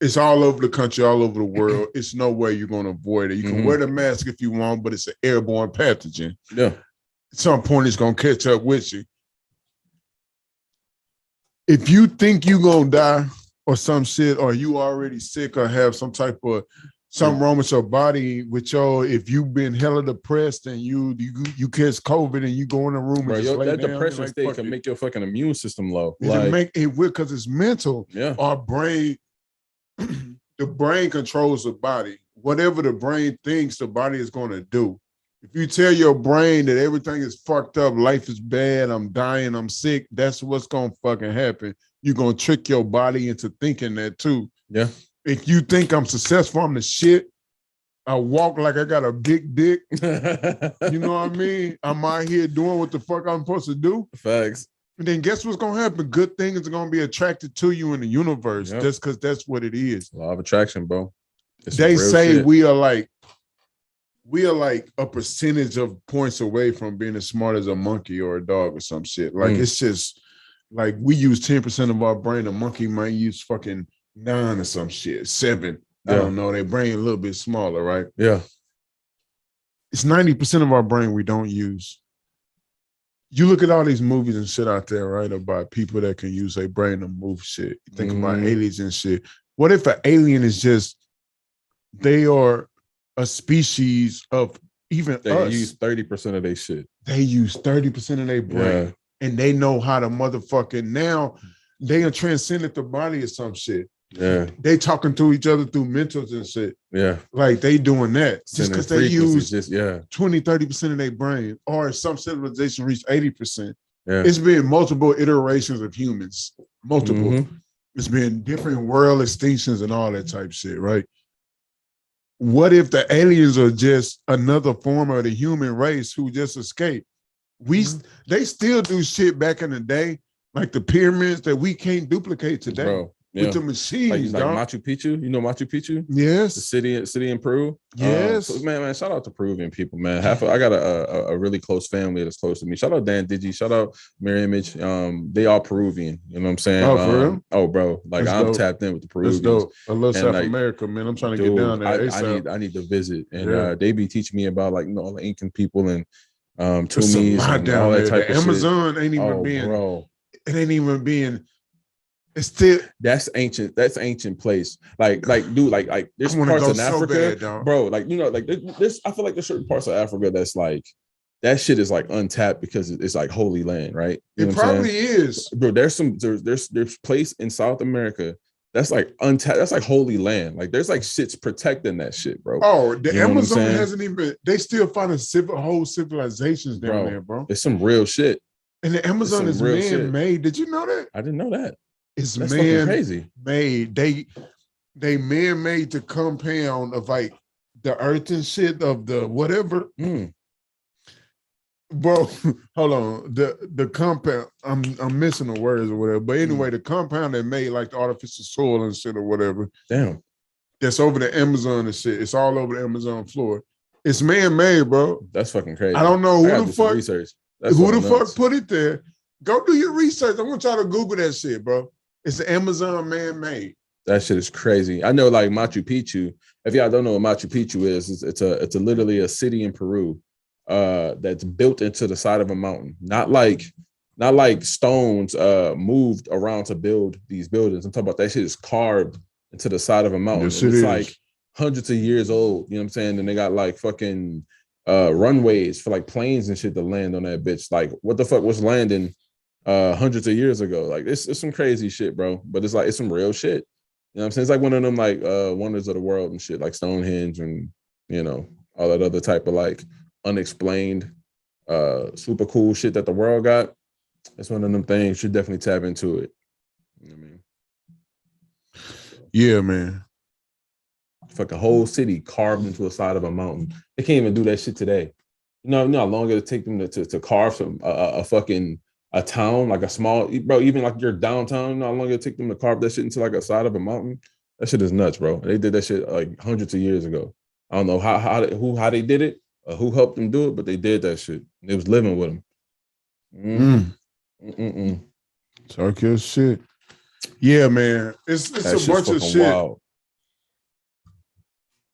It's all over the country, all over the world. It's no way you're gonna avoid it. You can wear the mask if you want, but it's an airborne pathogen. Yeah. At some point, it's gonna catch up with you. If you think you're gonna die or some shit, or you already sick or have some type of something wrong with your body, if you've been hella depressed and you catch COVID and you go in a room and just lay that down, depression like, state can make your fucking immune system low. Because it's mental. Yeah. Our brain, the brain controls the body. Whatever the brain thinks, the body is going to do. If you tell your brain that everything is fucked up, life is bad, I'm dying, I'm sick, that's what's going to fucking happen. You're going to trick your body into thinking that too. Yeah. If you think I'm successful, I'm the shit, I walk like I got a big dick. You know what I mean? I'm out here doing what the fuck I'm supposed to do. Facts. And then guess what's going to happen? Good things are going to be attracted to you in the universe just because that's what it is. Law of attraction, bro. They say we are like a percentage of points away from being as smart as a monkey or a dog or some shit. Like it's just like we use 10% of our brain. A monkey might use fucking 9 or some shit, 7. I don't know. Their brain a little bit smaller, right? Yeah. It's 90% of our brain we don't use. You look at all these movies and shit out there, right? About people that can use their brain to move shit. You think about aliens and shit. What if an alien is just, they are a species of even us? They use 30% of their shit. They use 30% of their brain. Yeah. And they know how to motherfucking, now they are transcended the body or some shit. Yeah. They talking to each other through mentals and shit. Yeah. Like they doing that. Just because they use 20, 30% of their brain, or some civilization reach 80%. Yeah. It's been multiple iterations of humans. Multiple. It's been different world extinctions and all that type shit, right? What if the aliens are just another form of the human race who just escaped? They still do shit back in the day, like the pyramids that we can't duplicate today. Bro. With the machines, like Machu Picchu. You know Machu Picchu? Yes. The city in Peru. Yes. So man, shout out to Peruvian people, man. I got a really close family that's close to me. Shout out Dan Digi. Shout out Mary Image. They all Peruvian. You know what I'm saying? Oh, for real? Oh, bro. Like that's I'm dope. Tapped in with the Peruvians. That's dope. I love South like, America, man. I'm trying to get down there. I need to visit. And they be teaching me about like all the Incan people and Tunis and down all that there. type The of Amazon shit. ain't even being. Bro. It ain't even being. It's still that's ancient place. Like dude, like there's parts in Africa, so bad, bro. Like like this. I feel like there's certain parts of Africa that's like that shit is like untapped because it's like holy land, right? You it probably is, bro. There's place in South America that's like untapped. That's like holy land. Like there's like shit's protecting that shit, bro. Oh, the Amazon hasn't even. They still finding whole civilizations down there, bro. It's some real shit. And the Amazon is man-made. Did you know that? I didn't know that. It's that's fucking crazy. Made. They man-made the compound of like the earth and shit of the whatever. Bro, hold on. The compound, I'm missing the words or whatever. But anyway, the compound they made like the artificial soil and shit or whatever. Damn. That's over the Amazon and shit. It's all over the Amazon floor. It's man-made, bro. That's fucking crazy. I don't know who the fuck research. Who the fuck put it there. Go do your research. I want y'all to Google that shit, bro. It's the Amazon man-made. That shit is crazy. I know, like Machu Picchu. If y'all don't know what Machu Picchu is, it's literally a city in Peru that's built into the side of a mountain. Not like stones moved around to build these buildings. I'm talking about that shit is carved into the side of a mountain. Yes, and it it's is. like hundreds of years old. You know what I'm saying? And they got like fucking runways for like planes and shit to land on that bitch. Like, what the fuck was landing hundreds of years ago? Like, it's some crazy shit, bro. But it's like it's some real shit. You know what I'm saying? It's like one of them like wonders of the world and shit, like Stonehenge and all that other type of like unexplained super cool shit that the world got. It's one of them things. You should definitely tap into it. You know what I mean? Yeah, man. Fuck a whole city carved into the side of a mountain. They can't even do that shit today. You know how long it'll take them to carve some a fucking a town, like a small, bro, even like your downtown, you know how long it'll take them to carve that shit into like a side of a mountain? That shit is nuts, bro. They did that shit like hundreds of years ago. I don't know how they did it, or who helped them do it, but they did that shit. They was living with them. Talk your shit. Yeah, man. It's a bunch of shit. Wild.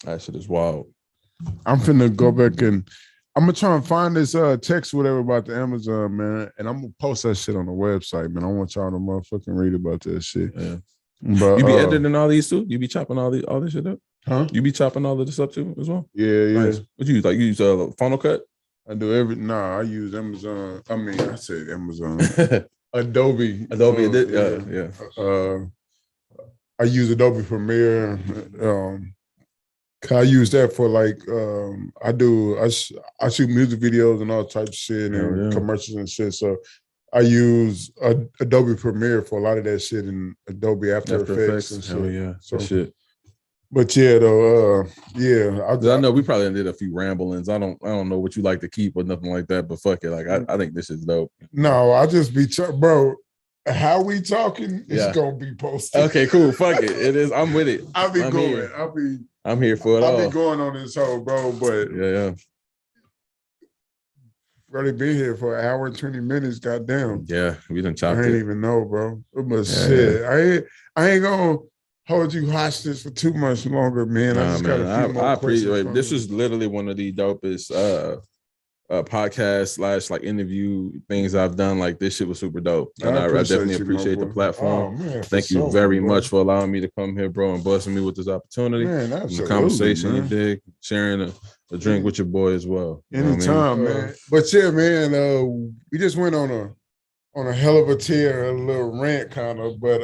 That shit is wild. I'm finna go back and I'm gonna try and find this text, whatever, about the Amazon, man, and I'm gonna post that shit on the website, man. I want y'all to motherfucking read about that shit. Yeah. But you be editing all these too? You be chopping all this shit up? Huh? You be chopping all of this up too as well? Yeah. Nice. What you use? Like you use Final Cut? I do I use Amazon. I mean, I said Amazon. Adobe. Yeah. I use Adobe Premiere. I use that for like I shoot music videos and all types of shit and commercials and shit. So I use Adobe Premiere for a lot of that shit and Adobe After Effects and shit. Hell yeah, so shit. But yeah, though, I know we probably did a few ramblings. I don't know what you like to keep or nothing like that, but fuck it. Like I think this is dope. No, I just be bro. How we talking is gonna be posted. Okay, cool. Fuck it. It is. I'm with it. I'm here for it. I'll be going on this whole, bro. But yeah. Already been here for an hour and 20 minutes. Goddamn. Yeah, we done chopped I it. ain't even know, bro. But shit, I ain't gonna hold you hostage for too much longer, man. I just got a few more I appreciate questions. This is literally one of the dopest podcast / like interview things I've done. Like this shit was super dope, and I definitely appreciate the platform. Thank you very much for allowing me to come here, bro, and blessing me with this opportunity. Man, and the conversation, you dig, sharing a drink with your boy as well. Anytime, man. But yeah, man, we just went on a hell of a tear, a little rant kind of, but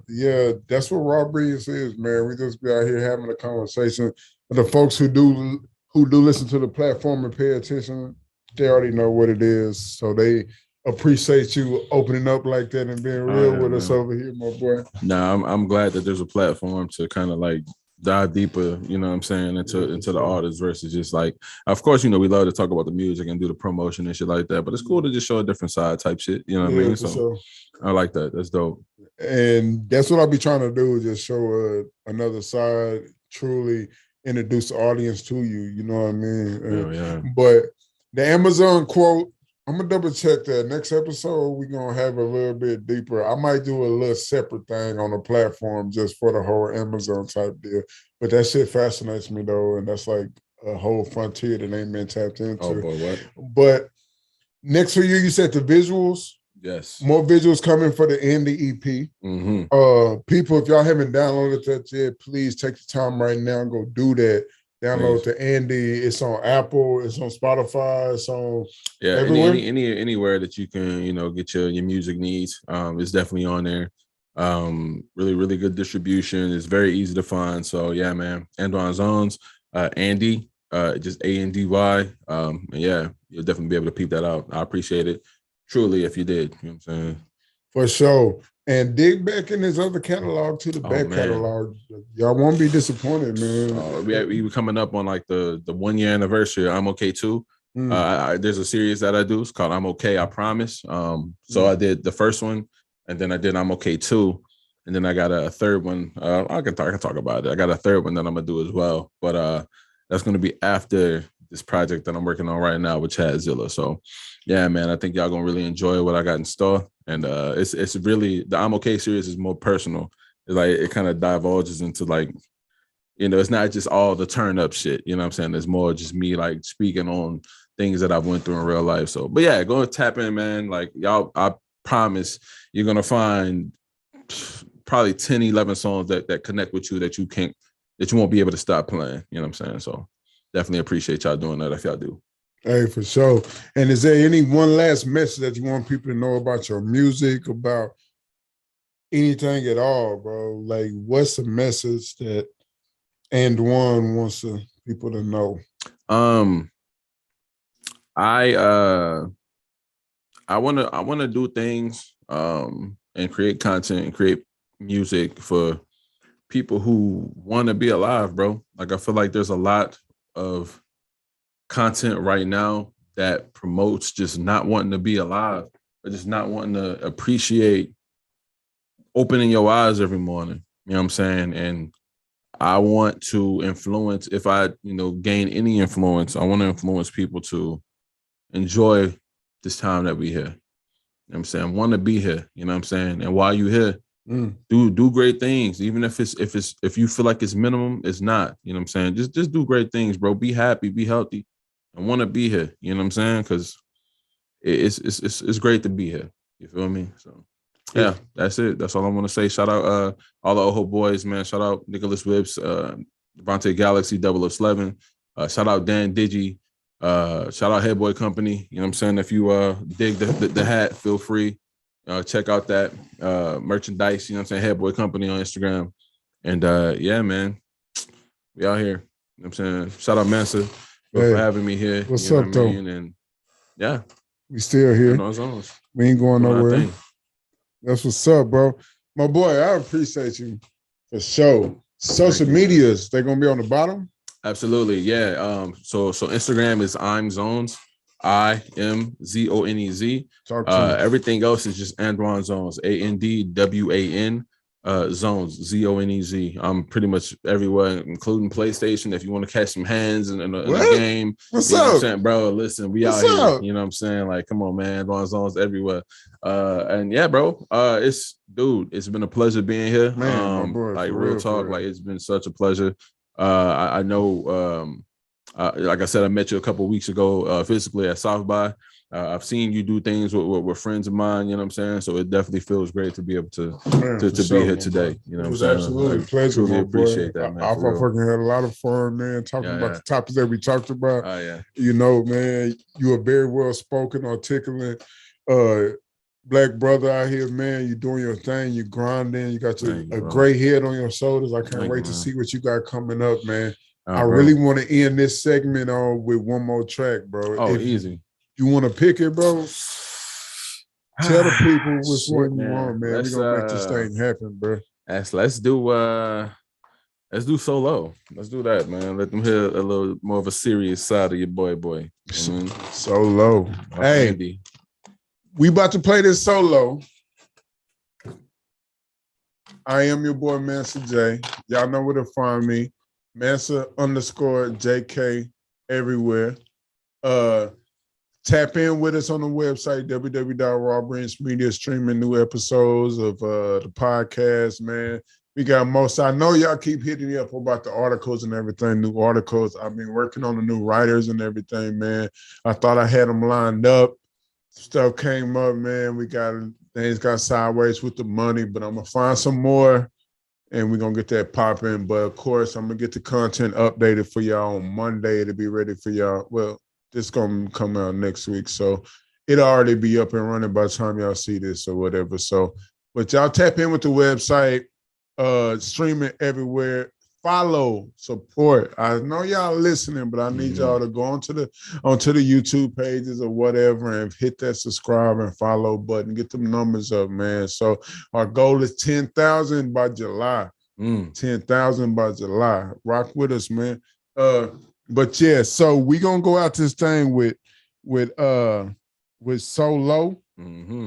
yeah, that's what Raw Brilliance is, man. We just be out here having a conversation. The folks who do listen to the platform and pay attention, they already know what it is. So they appreciate you opening up like that and being real with us over here, my boy. Nah, I'm glad that there's a platform to kind of like dive deeper, you know what I'm saying, into the artists versus just like, of course, we love to talk about the music and do the promotion and shit like that, but it's cool to just show a different side type shit, you know what I mean? So sure. I like that. That's dope. And that's what I'll be trying to do, just show another side, truly introduce the audience to you, you know what I mean? Yeah. But the Amazon quote, I'm gonna double check that. Next episode, we're gonna have a little bit deeper. I might do a little separate thing on the platform just for the whole Amazon type deal. But that shit fascinates me though, and that's like a whole frontier that ain't been tapped into. Oh boy, what? But next for you said the visuals. Yes. More visuals coming for the Andy EP. Mm-hmm. People, if y'all haven't downloaded that yet, please take the time right now and go do that. Download the Andy. It's on Apple. It's on Spotify. It's on everywhere. Anywhere that you can, get your music needs. It's definitely on there. Really, really good distribution. It's very easy to find. So yeah, man. Andwan Zonez, Andy, just Andy. Yeah, you'll definitely be able to peep that out. I appreciate it. Truly, if you did, you know what I'm saying? For sure. And dig back in his other catalog to the back catalog. Y'all won't be disappointed, man. We were coming up on like the 1 year anniversary of I'm Okay Too. There's a series that I do. It's called I'm Okay, I Promise. So I did the first one, and then I did I'm Okay Too. And then I got a third one. I can talk about it. I got a third one that I'm going to do as well. But that's going to be after this project that I'm working on right now, which has Zilla. So yeah, man, I think y'all gonna really enjoy what I got in store. And it's really, the I'm Okay series is more personal. It's like it kind of divulges into like, it's not just all the turn up shit, you know what I'm saying? There's more just me like speaking on things that I've went through in real life. So, but yeah, go and tap in, man. Like y'all, I promise you're gonna find probably 10, 11 songs that connect with you that you won't be able to stop playing. You know what I'm saying? So definitely appreciate y'all doing that if y'all do. Hey, for sure. And is there any one last message that you want people to know about your music, about anything at all, bro? Like, what's the message that Andwan wants people to know? I wanna do things and create content and create music for people who want to be alive, bro. Like I feel like there's a lot of content right now that promotes just not wanting to be alive or just not wanting to appreciate opening your eyes every morning. You know what I'm saying? And I want to influence, if I, gain any influence, I want to influence people to enjoy this time that we here. You know what I'm saying? Want to be here, you know what I'm saying? And while you're here, do great things. Even if you feel like it's minimum, it's not. You know what I'm saying? Just do great things, bro. Be happy, be healthy, and want to be here. You know what I'm saying? Because it's great to be here. You feel me? So yeah, that's it. That's all I want to say. Shout out all the Oho boys, man. Shout out Nicholas Whips, Devontae Galaxy, 007. Shout out Dan Digi. Shout out Headboy Company. You know what I'm saying? If you dig the hat, feel free. Check out that merchandise, you know what I'm saying? Headboy Company on Instagram. And yeah, man, we out here. You know what I'm saying? Shout out Mansa for having me here. What's up, though? And yeah. We still here. We ain't going nowhere. That's what's up, bro. My boy, I appreciate you for sure. Social medias, they're gonna be on the bottom? Absolutely, yeah. So Instagram is I'm Zonez. IMZONEZ. Everything else is just Andwan Zonez, ANDWAN Zonez, ZONEZ. I'm pretty much everywhere, including PlayStation. If you want to catch some hands in a game, what's up? What I'm saying, bro? Listen, we out here. You know what I'm saying? Like, come on, man. Andwan Zonez everywhere. And yeah, bro. It's been a pleasure being here. Man, my boy, like real talk, like it's been such a pleasure. I know. Like I said, I met you a couple of weeks ago physically at South by. I've seen you do things with friends of mine, you know what I'm saying? So it definitely feels great to be able to be here today. You know what I'm saying? It was absolutely a pleasure, truly my appreciate boy. that, man. I fucking had a lot of fun, man, talking about the topics that we talked about. Oh, yeah. You know, man, you are very well-spoken, articulate, black brother out here, man. You're doing your thing. You're grinding. You got a great head on your shoulders. I can't wait to see what you got coming up, man. I really want to end this segment on with one more track, bro. Oh, easy. You want to pick it, bro? Tell the people which one you want, man. We're gonna make this thing happen, bro. Let's do Solo. Let's do that, man. Let them hear a little more of a serious side of your boy. Solo. Hey, Andy. We about to play this Solo. I am your boy, Mansa J. Y'all know where to find me. Mansa_JK everywhere. Tap in with us on the website, www.rawbrilliance media, streaming new episodes of the podcast, man. We got most. I know y'all keep hitting me up about the articles and everything, new articles. I've been working on the new writers and everything, man. I thought I had them lined up. Stuff came up, man. Things got sideways with the money, but I'm going to find some more. And we're going to get that popping. But, of course, I'm going to get the content updated for y'all on Monday to be ready for y'all. Well, this going to come out next week. So it'll already be up and running by the time y'all see this or whatever. So, but y'all tap in with the website, streaming everywhere. Follow, support. I know y'all listening, but I need y'all to go onto the YouTube pages or whatever and hit that subscribe and follow button. Get them numbers up, man. So our goal is 10,000 by July. 10,000 by July. Rock with us, man. But yeah, so we gonna go out this thing with Solo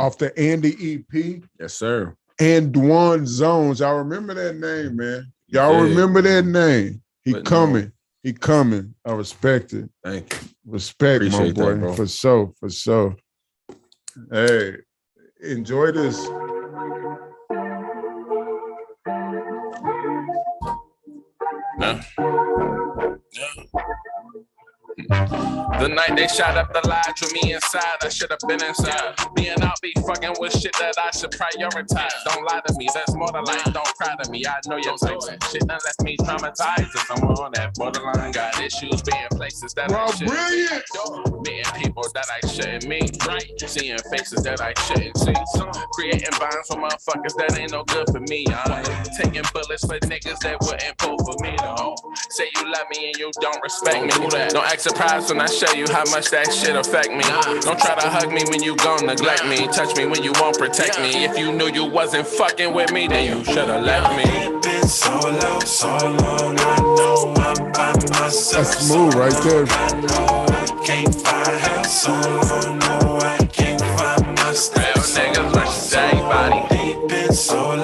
off the Andy EP. Yes, sir. Andwan Zonez. Y'all remember that name, man. Y'all remember that name. He coming. I respect it. Thank you. Respect, appreciate my boy. That, bro. For sure. Hey, enjoy this. The night they shot up the lodge with me inside, I should have been inside. Being out be fucking with shit that I should prioritize. Don't lie to me, that's more than life. Don't cry to me, I know your types. Shit that left me traumatized. If someone on that borderline got issues, being places that I shouldn't Brilliance. meeting people that I shouldn't meet, right? Seeing faces that I shouldn't see. Creating bonds for motherfuckers that ain't no good for me. I'm taking bullets for niggas that wouldn't pull for me, though. Say you love me and you don't respect me. Don't act surprised when I show you how much that shit affect me. Don't try to hug me when you gon' neglect me. Touch me when you won't protect me. If you knew you wasn't fucking with me, then you should've left me. Been so long, I know I'm by myself. That's smooth right there. I know I can't find help. So long, no, I can't find my steps. Real niggas versus everybody. Been so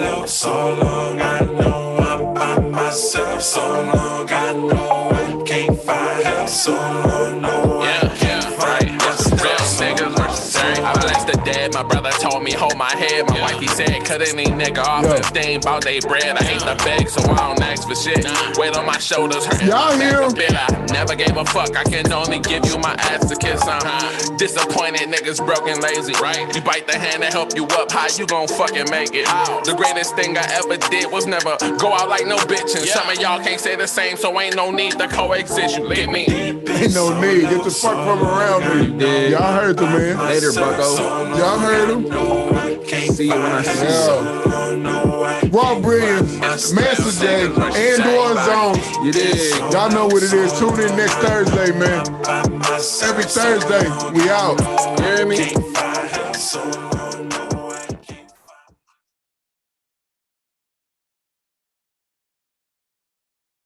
long, I know I'm by myself. So long, I know I can't find help. So long, no, I can't find myself. Real niggas versus everybody. I blessed the dead. My brother told me hold my head. My wife, he said cut any nigga off if they ain't bout they bread. I hate the beg, so I don't ask for shit. Weight on my shoulders hurting. Y'all hear him? I never gave a fuck. I can only give you my ass to kiss. I'm disappointed, niggas broken, lazy, right? You bite the hand that help you up. How you gon' fucking make it? The greatest thing I ever did was never go out like no bitch. And some of y'all can't say the same, so ain't no need to coexist. You get me? Ain't no need. Get the fuck from around me. Y'all heard the man. Later, bucko. Y'all heard him? See you when I see you. Yeah. Raw Brilliance, Mansa JK, Andwan Zonez. You did. Y'all know what it is. Tune in next Thursday, man. Every Thursday, we out. You hear me?